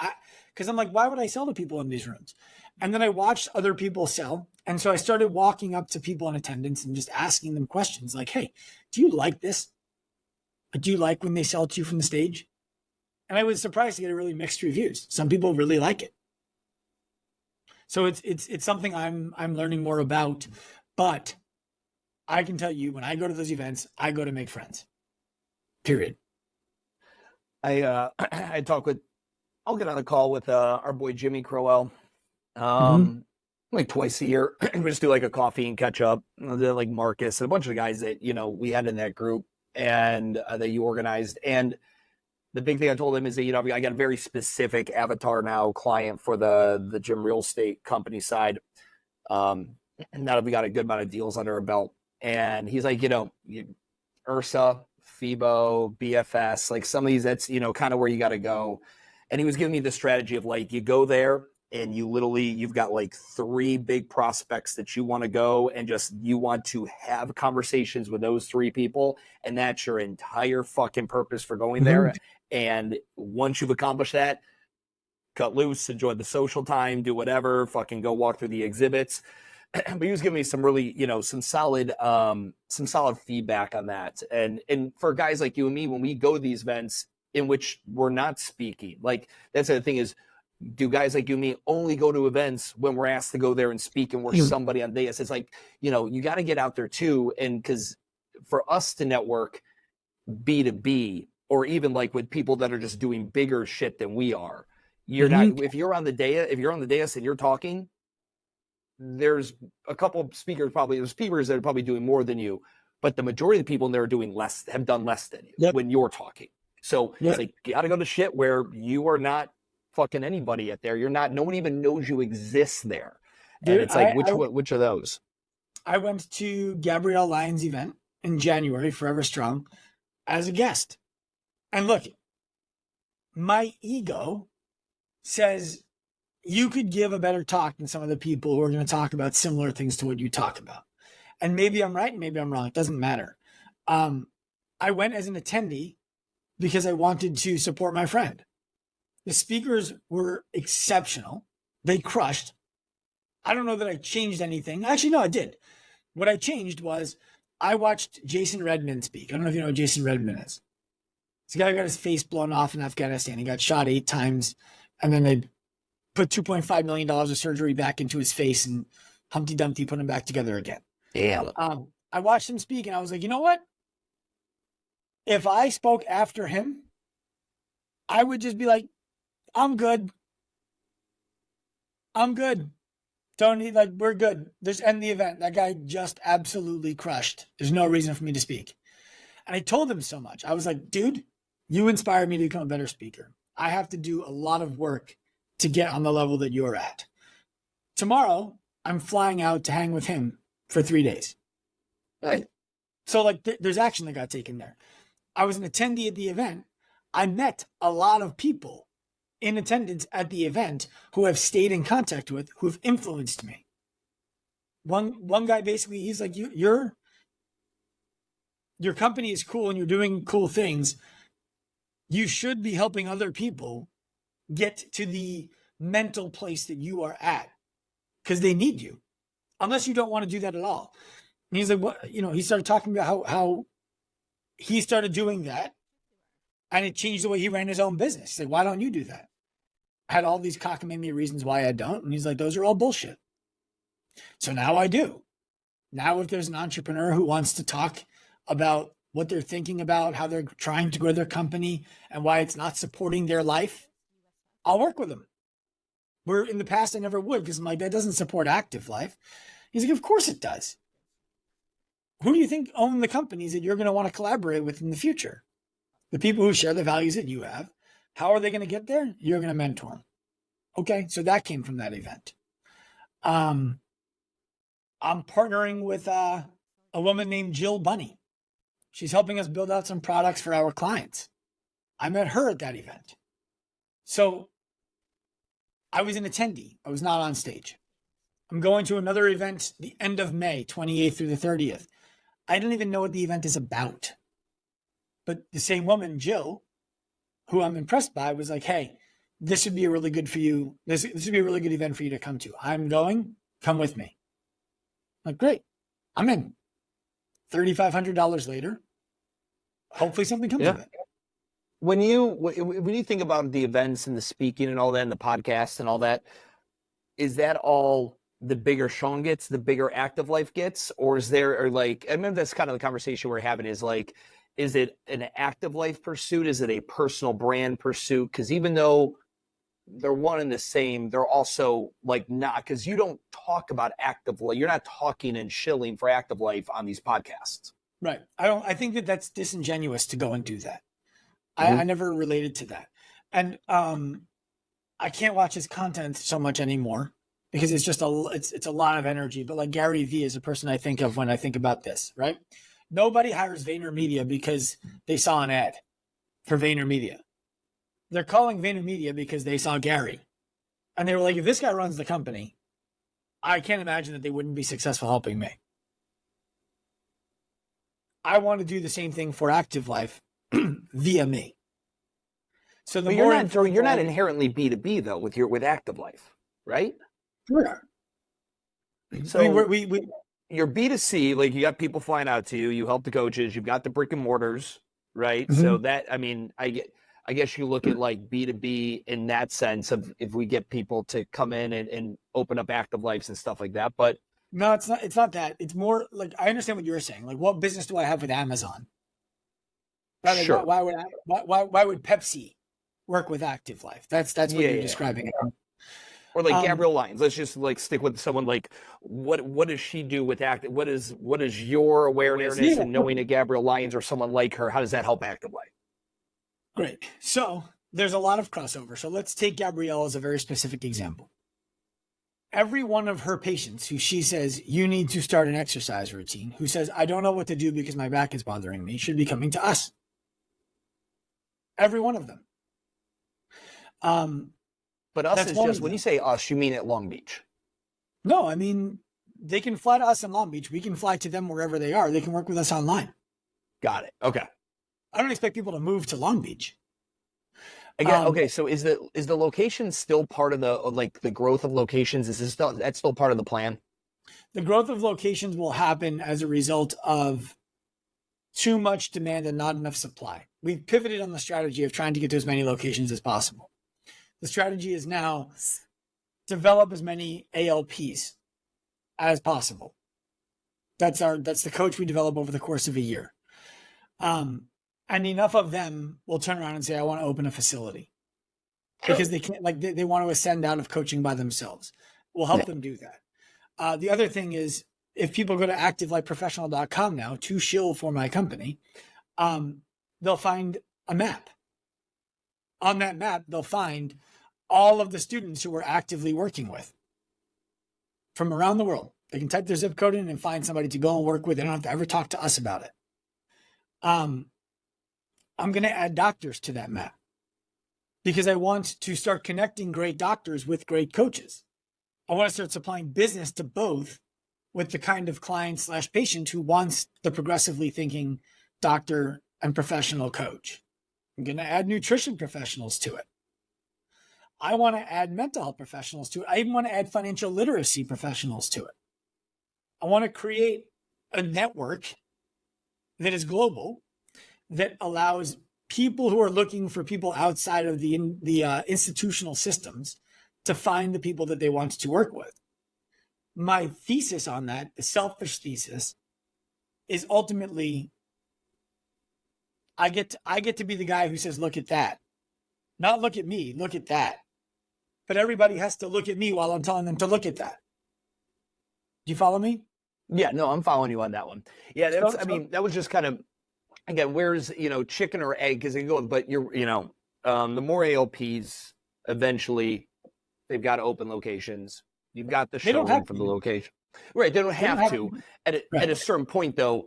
Because I'm like, why would I sell to people in these rooms? And then I watched other people sell. And so I started walking up to people in attendance and just asking them questions like, hey, do you like this? Do you like when they sell to you from the stage? And I was surprised to get really mixed reviews. Some people really like it. So it's something I'm learning more about. But I can tell you, when I go to those events, I go to make friends. Period. I talk with, I'll get on a call with our boy Jimmy Crowell, like twice a year. We just do like a coffee and catch up. Like Marcus and a bunch of guys that we had in that group and that you organized. And the big thing I told him is that I got a very specific avatar now client for the gym real estate company side. And now that we got a good amount of deals under our belt, and he's like, Ursa, FIBO, BFS, like some of these, that's, kind of where you got to go. And he was giving me the strategy of like, you go there and you've got like 3 big prospects that you want to go and you want to have conversations with those 3 people. And that's your entire fucking purpose for going there. And once you've accomplished that, cut loose, enjoy the social time, do whatever, fucking go walk through the exhibits. But he was giving me some really, some solid feedback on that. And for guys like you and me, when we go to these events in which we're not speaking, like that's the thing is, do guys like you and me only go to events when we're asked to go there and speak and we're somebody on dais? It's like, you got to get out there too. And because for us to network B2B, or even like with people that are just doing bigger shit than we are, you're not, if you're on the dais and you're talking, there's a couple of speakers that are probably doing more than you, but the majority of the people in there have done less than you when you're talking. So it's like, you got to go to shit where you are not fucking anybody at there. No one even knows you exist there. And it's like, which of those? I went to Gabrielle Lyons' event in January, Forever Strong, as a guest. And look, my ego says you could give a better talk than some of the people who are going to talk about similar things to what you talk about. And maybe I'm right, maybe I'm wrong. It doesn't matter. I went as an attendee because I wanted to support my friend. The speakers were exceptional. They crushed. I don't know that I changed anything. Actually, no, I did. What I changed was I watched Jason Redman speak. I don't know if you know who Jason Redman is. This guy got his face blown off in Afghanistan. He got shot 8 times, and then they put $2.5 million of surgery back into his face, and Humpty Dumpty put him back together again. Yeah. I watched him speak, and I was like, you know what? If I spoke after him, I would just be like, I'm good. Don't need, we're good. Just end the event. That guy just absolutely crushed. There's no reason for me to speak. And I told him so much. I was like, dude, you inspired me to become a better speaker. I have to do a lot of work to get on the level that you're at. Tomorrow, I'm flying out to hang with him for 3 days. Right. So there's action that got taken there. I was an attendee at the event. I met a lot of people in attendance at the event who I've stayed in contact with, who have influenced me. One guy basically, he's like, your company is cool and you're doing cool things. You should be helping other people get to the mental place that you are at, because they need you, unless you don't want to do that at all. And he's like, what? He started talking about how he started doing that, and it changed the way he ran his own business. He's like, why don't you do that? I had all these cockamamie reasons why I don't. And he's like, those are all bullshit. So now I do. Now, if there's an entrepreneur who wants to talk about what they're thinking about, how they're trying to grow their company and why it's not supporting their life, I'll work with them. Where in the past I never would, because I'm like, that doesn't support active life. He's like, of course it does. Who do you think own the companies that you're going to want to collaborate with in the future? The people who share the values that you have. How are they going to get there? You're going to mentor them. Okay, so that came from that event. I'm partnering with a woman named Jill Bunny. She's helping us build out some products for our clients. I met her at that event. So I was an attendee. I was not on stage. I'm going to another event the end of May, 28th through the 30th. I don't even know what the event is about. But the same woman, Jill, who I'm impressed by, was like, hey, this would be a really good for you. This would be a really good event for you to come to. I'm going. Come with me. I'm like, great. I'm in. $3,500 later. Hopefully something comes of it. When you think about the events and the speaking and all that and the podcast and all that, is that all the bigger Sean gets, the bigger Active Life gets? Or is there, or like, I remember that's kind of the conversation we're having is like, is it an Active Life pursuit? Is it a personal brand pursuit? Because even though they're one and the same, they're also like not, because you don't talk about Active Life. You're not talking and shilling for Active Life on these podcasts. Right. I think that that's disingenuous to go and do that. I never related to that. And I can't watch his content so much anymore because it's just it's a lot of energy. But like Gary Vee is a person I think of when I think about this, right? Nobody hires VaynerMedia because they saw an ad for VaynerMedia. They're calling VaynerMedia because they saw Gary. And they were like, if this guy runs the company, I can't imagine that they wouldn't be successful helping me. I want to do the same thing for Active Life via me. So the more you're not inherently B2B though with Active Life, right? Sure. So I mean, you're B2C, like you got people flying out to you, you help the coaches, you've got the brick and mortars, right? Mm-hmm. So that, I mean, I guess you look at like B2B in that sense of if we get people to come in and open up Active Lives and stuff like that. But no, it's not that. It's more like, I understand what you're saying. Like, what business do I have with Amazon? Right? Like, sure. Why would Pepsi work with Active Life? That's what you're describing. Or like Gabrielle Lyons. Let's just like stick with someone like what does she do with Active? What is your awareness and knowing a Gabrielle Lyons or someone like her? How does that help Active Life? Great. So there's a lot of crossover. So let's take Gabrielle as a very specific example. Every one of her patients who she says, you need to start an exercise routine, who says, I don't know what to do because my back is bothering me, should be coming to us. Every one of them. But us is just, when you say us, you mean at Long Beach? No, I mean, they can fly to us in Long Beach. We can fly to them wherever they are. They can work with us online. Got it. Okay. I don't expect people to move to Long Beach. Again, okay, so is the location still part of the growth of locations? That's still part of the plan? The growth of locations will happen as a result of too much demand and not enough supply. We've pivoted on the strategy of trying to get to as many locations as possible. The strategy is now develop as many ALPs as possible. That's the coach we develop over the course of a year. And enough of them will turn around and say, I want to open a facility because they can't, like they want to ascend out of coaching by themselves. We'll help them do that. The other thing is if people go to activelifeprofessional.com now to shill for my company, they'll find a map. On that map, they'll find all of the students who we're actively working with from around the world. They can type their zip code in and find somebody to go and work with. They don't have to ever talk to us about it. I'm going to add doctors to that map because I want to start connecting great doctors with great coaches. I want to start supplying business to both with the kind of client/patient who wants the progressively thinking doctor and professional coach. I'm going to add nutrition professionals to it. I want to add mental health professionals to it. I even want to add financial literacy professionals to it. I want to create a network that is global that allows people who are looking for people outside of the institutional systems to find the people that they want to work with. My thesis on that, the selfish thesis, is ultimately I get to be the guy who says, look at that. Not look at me, look at that. But everybody has to look at me while I'm telling them to look at that. Do you follow me? Yeah, no, I'm following you on that one. Yeah, that's, I mean, that was just kind of, again, where's, chicken or egg? Because they go, but the more ALPs, eventually they've got to open locations. You've got the showroom for the location. Right, they don't have to. At a certain point, though,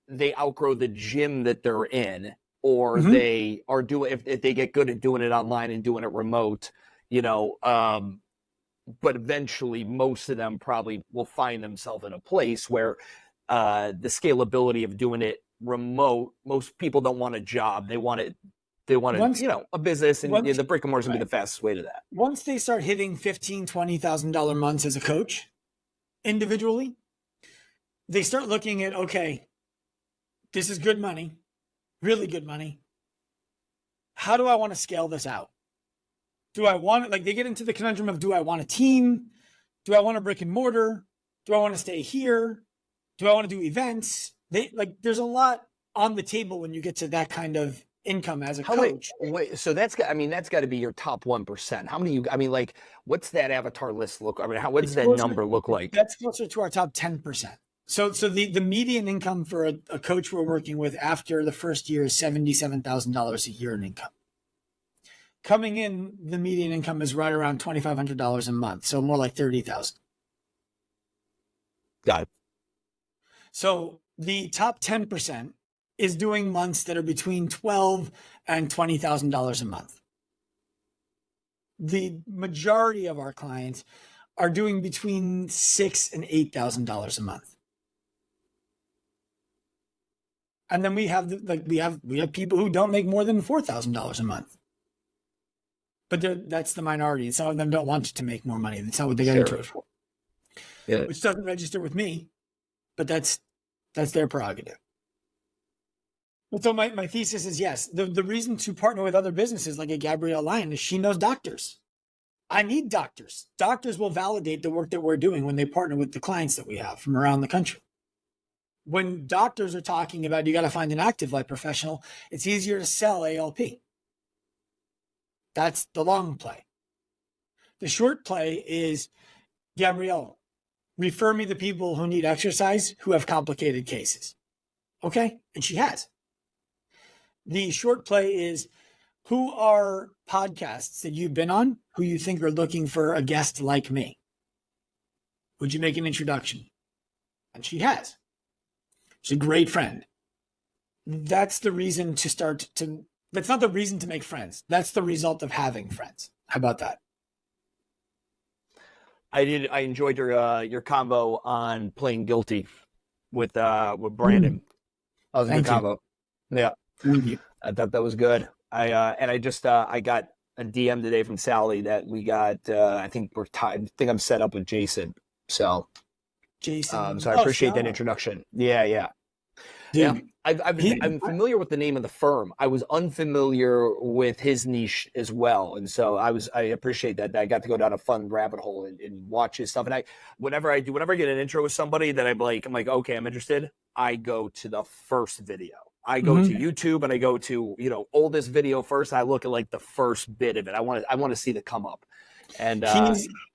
they outgrow the gym that they're in, or they are doing, if they get good at doing it online and doing it remote, but eventually most of them probably will find themselves in a place where the scalability of doing it remote, most people don't want a job. They want a business, and the brick and mortar is going to be the fastest way to that. Once they start hitting $15,000, $20,000 months as a coach individually, they start looking at, okay, this is good money, really good money. How do I want to scale this out? Do I want it? Like, they get into the conundrum of, do I want a team? Do I want a brick and mortar? Do I want to stay here? Do I want to do events? There's a lot on the table when you get to that kind of income as a coach. Wait, so that's got to be your top 1%. How many what's that avatar list look? I mean, what does that number look like? That's closer to our top 10%. So the median income for a coach we're working with after the first year is $77,000 a year in income. Coming in, the median income is right around $2,500 a month, so more like $30,000. Got it. So the top 10% is doing months that are between $12,000 and $20,000 a month. The majority of our clients are doing between $6,000 and $8,000 a month. And then we have we have people who don't make more than $4,000 a month. But that's the minority. Some of them don't want to make more money. That's not what they got into it for. Yeah. Which doesn't register with me, but that's their prerogative. So my thesis is, yes, the reason to partner with other businesses like a Gabrielle Lyon is she knows doctors. I need doctors. Doctors will validate the work that we're doing when they partner with the clients that we have from around the country. When doctors are talking about, you got to find an active life professional, it's easier to sell ALP. That's the long play. The short play is, Gabrielle, refer me the people who need exercise who have complicated cases. Okay? And she has. The short play is, who are podcasts that you've been on who you think are looking for a guest like me? Would you make an introduction? And she has. She's a great friend. That's the reason that's not the reason to make friends. That's the result of having friends. How about that? I enjoyed your combo on playing guilty with Brandon. That was a good combo. Yeah. Thank you. I thought that was good. I got a DM today from Sally that we got. I think we're tied. I think I'm set up with Jason. So Jason. So I appreciate that introduction. Yeah. Dude, yeah. I'm familiar with the name of the firm. I was unfamiliar with his niche as well, and so I appreciate that. I got to go down a fun rabbit hole and watch his stuff. And whenever I get an intro with somebody that I'm like, okay, I'm interested. I go to the first video. I go to YouTube and I go to oldest video first. I look at like the first bit of it. I want to see the come up. And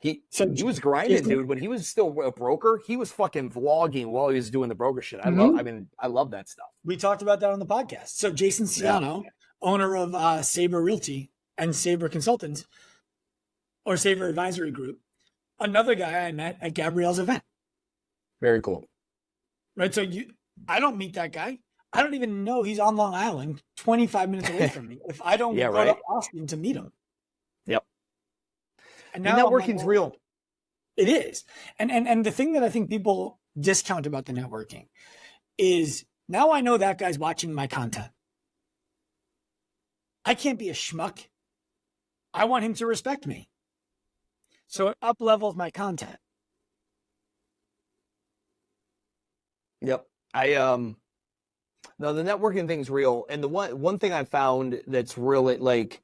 he was grinding, dude. When he was still a broker, he was fucking vlogging while he was doing the broker shit. I love that stuff. We talked about that on the podcast. So Jason Ciano, owner of Sabre Realty and Sabre Consultants, or Sabre Advisory Group, another guy I met at Gabrielle's event. Very cool. Right. So I don't meet that guy. I don't even know he's on Long Island, 25 minutes away from me. If I don't go to Austin to meet him. Yep. And now networking's real. It is. And the thing that I think people discount about the networking is, now I know that guy's watching my content. I can't be a schmuck. I want him to respect me. So it up-levels my content. Yep. No, the networking thing's real. And the one thing I found that's really, like,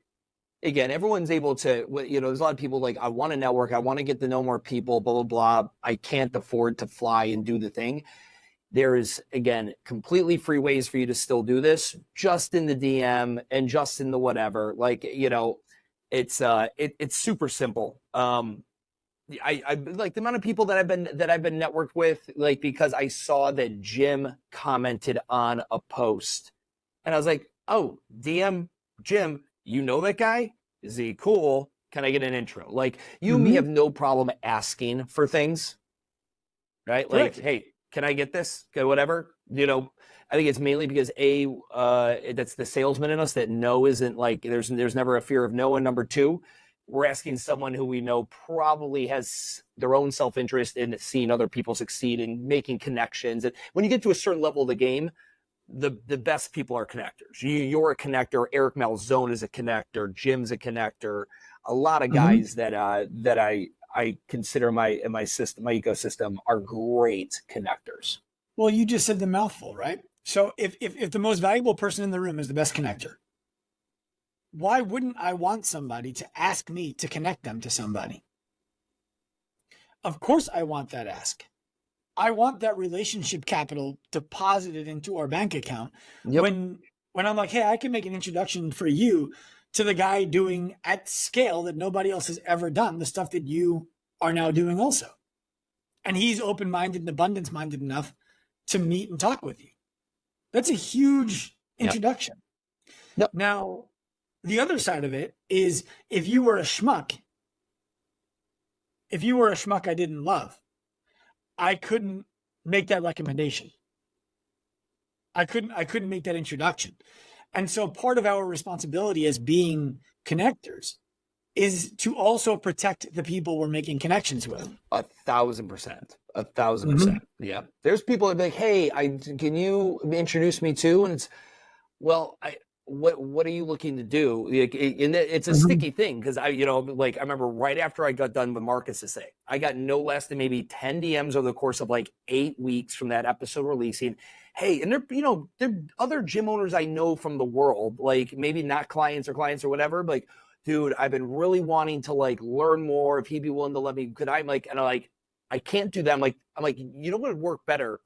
again, everyone's able to, there's a lot of people like, I want to network. I want to get to know more people, blah, blah, blah. I can't afford to fly and do the thing. There is, again, completely free ways for you to still do this, just in the DM and just in the whatever. Like, it's super simple. I like the amount of people that I've been networked with, like, because I saw that Jim commented on a post and I was like, oh, DM Jim, you know that guy? Is he cool? Can I get an intro? Like, you and me have no problem asking for things, right? Like, hey, can I get this? Okay, whatever. I think it's mainly because that's the salesman in us that no isn't like, there's never a fear of no. And number two, we're asking someone who we know probably has their own self-interest in seeing other people succeed and making connections. And when you get to a certain level of the game, the best people are connectors. You're a connector. Eric Malzone is a connector. Jim's a connector. A lot of guys that I consider in my system, my ecosystem, are great connectors. Well, you just said the mouthful, right? So if the most valuable person in the room is the best connector, why wouldn't I want somebody to ask me to connect them to somebody? Of course I want that ask. I want that relationship capital deposited into our bank account. Yep. When I'm like, hey, I can make an introduction for you to the guy doing at scale that nobody else has ever done, the stuff that you are now doing also. And he's open-minded and abundance-minded enough to meet and talk with you. That's a huge introduction. Yep. Now, the other side of it is if you were a schmuck I didn't love, I couldn't make that recommendation. I couldn't make that introduction. And so part of our responsibility as being connectors is to also protect the people we're making connections with. 1,000%. 1,000%. Yeah. There's people that be like, hey, can you introduce me to? And it's, well, what are you looking to do? It's a sticky thing because I remember right after I got done with Marcus to say, I got no less than maybe 10 DMs over the course of like 8 weeks from that episode releasing. Hey, and they're other gym owners I know from the world, like maybe not clients or whatever, but like, dude, I've been really wanting to like learn more. If he'd be willing to let me, could I like, and I'm like, I can't do that. I'm like, you know what would work better?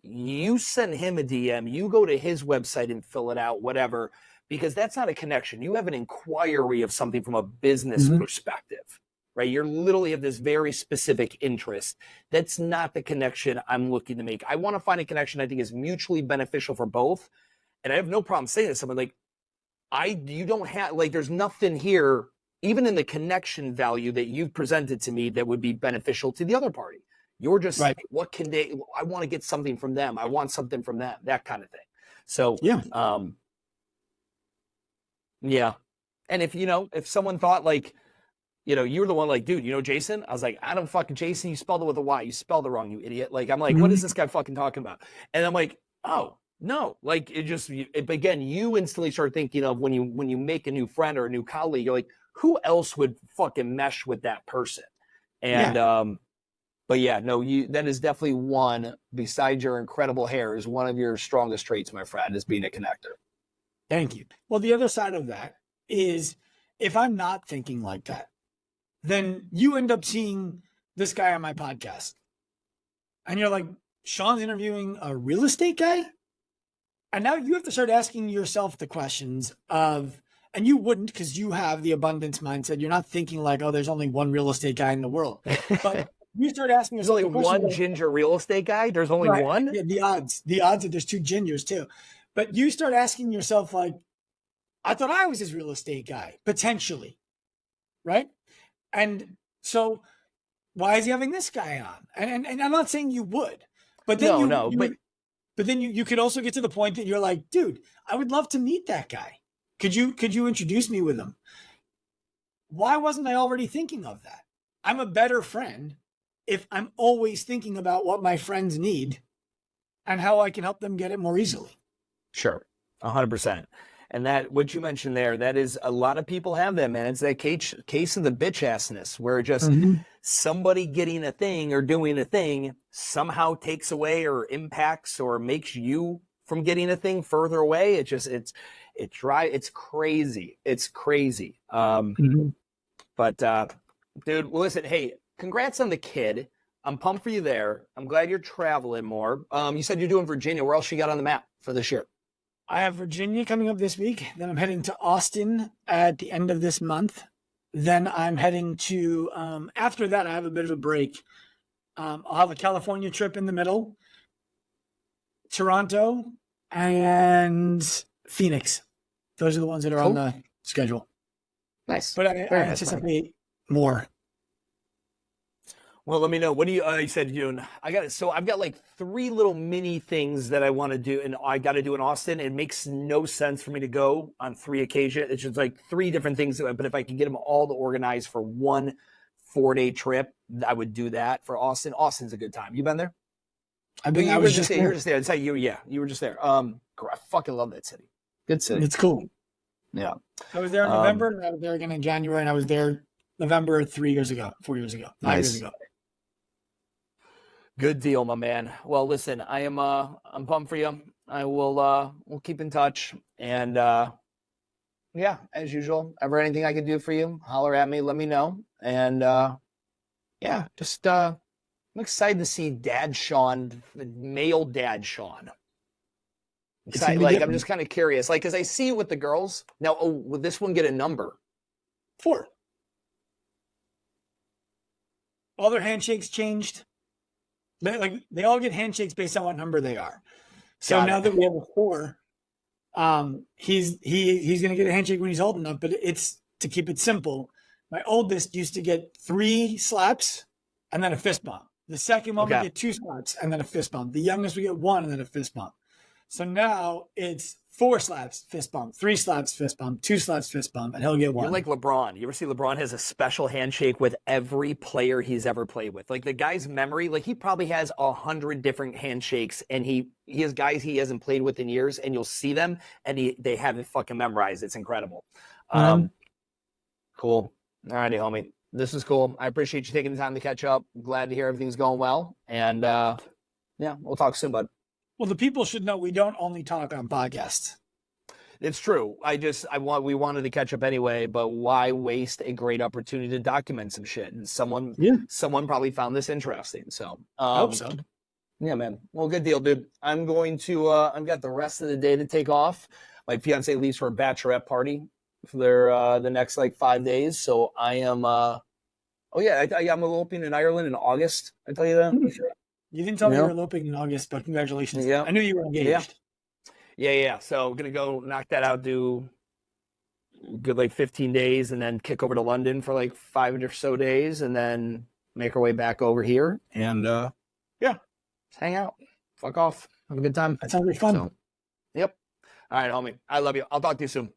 You send him a DM, you go to his website and fill it out, whatever, because that's not a connection. You have an inquiry of something from a business perspective, right? You're literally have this very specific interest. That's not the connection I'm looking to make. I want to find a connection I think is mutually beneficial for both. And I have no problem saying to someone like, you don't have, like, there's nothing here, even in the connection value that you've presented to me that would be beneficial to the other party. You're just right. What can they, I want to get something from them. I want something from them, that kind of thing. So, yeah. And if someone thought like, you were the one like, dude, Jason? I was like, I don't fucking Jason. You spelled it with a Y. You spelled it wrong, you idiot. Like, I'm like, what is this guy fucking talking about? And I'm like, oh, no. Like, again, you instantly start thinking of when you make a new friend or a new colleague, you're like, who else would fucking mesh with that person? And, but yeah, no, that is definitely one, besides your incredible hair, is one of your strongest traits, my friend, is being a connector. Thank you. Well, the other side of that is if I'm not thinking like that, then you end up seeing this guy on my podcast. And you're like, Sean's interviewing a real estate guy? And now you have to start asking yourself the questions of, and you wouldn't because you have the abundance mindset. You're not thinking like, oh, there's only one real estate guy in the world. But you start asking yourself, there's only one ginger real estate guy. There's only one. Yeah, the odds that there's two gingers too. But you start asking yourself, like, I thought I was this real estate guy potentially, right? And so, why is he having this guy on? And I'm not saying you would, but then but then you could also get to the point that you're like, dude, I would love to meet that guy. Could you introduce me with him? Why wasn't I already thinking of that? I'm a better friend if I'm always thinking about what my friends need and how I can help them get it more easily. Sure. 100%. And that, what you mentioned there, that is, a lot of people have that, man. It's that case of the bitch assness where just somebody getting a thing or doing a thing somehow takes away or impacts or makes you from getting a thing further away. It's crazy. It's crazy. But dude, listen, hey, congrats on the kid. I'm pumped for you there. I'm glad you're traveling more. You said you're doing Virginia. Where else you got on the map for this year? I have Virginia coming up this week. Then I'm heading to Austin at the end of this month. Then I'm heading to, after that, I have a bit of a break. I'll have a California trip in the middle, Toronto, and Phoenix. Those are the ones that are on the schedule. Nice. But I anticipate more. Well, let me know. What do you? You said June. I got it. So I've got like 3 little mini things that I want to do, and I got to do in Austin. It makes no sense for me to go on 3 occasions. It's just like 3 different things. But if I can get them all to organize for one 4-day trip, I would do that for Austin. Austin's a good time. You been there? I've been. You I were was just there. there. You were just there. That's how you. Yeah, you were just there. I fucking love that city. Good city. It's cool. Yeah. I was there in November, and I was there again in January, and I was there November 4 years ago, 5 years ago. Good deal, my man. Well, listen, I'm pumped for you. I will we'll keep in touch, and yeah, as usual, ever anything I can do for you, holler at me, let me know. And yeah, just I'm excited to see Dad Sean, male Dad Sean. Excited, like I'm just kind of curious, like because I see it with the girls now. Oh, will this one get a number? 4. All their handshakes changed. They all get handshakes based on what number they are. So Got now it. that we have a 4, he's gonna get a handshake when he's old enough. But it's to keep it simple. My oldest used to get 3 slaps and then a fist bump. The second one would get 2 slaps and then a fist bump. The youngest would get 1 and then a fist bump. So now it's 4 slaps, fist bump, 3 slaps, fist bump, 2 slaps, fist bump, and he'll get 1. You're like LeBron. You ever see LeBron has a special handshake with every player he's ever played with? Like the guy's memory, like he probably has 100 different handshakes, and he has guys he hasn't played with in years, and you'll see them, and they have it fucking memorized. It's incredible. Cool. All righty, homie. This is cool. I appreciate you taking the time to catch up. Glad to hear everything's going well, and yeah, we'll talk soon, bud. Well, the people should know we don't only talk on podcasts. It's true. We wanted to catch up anyway, but why waste a great opportunity to document some shit? And someone probably found this interesting. So I hope so. Yeah, man. Well, good deal, dude. I'm going to I've got the rest of the day to take off. My fiance leaves for a bachelorette party for their the next like 5 days. So I am I'm eloping in Ireland in August. I tell you that. You didn't tell me you were eloping in August, but congratulations. Yeah. I knew you were engaged. Yeah. So I'm gonna go knock that out, do good like 15 days, and then kick over to London for like 5 or so days, and then make our way back over here. And just hang out, fuck off, have a good time. That sounds like fun. So, yep. All right, homie. I love you. I'll talk to you soon.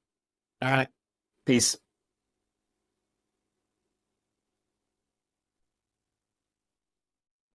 All right. Peace.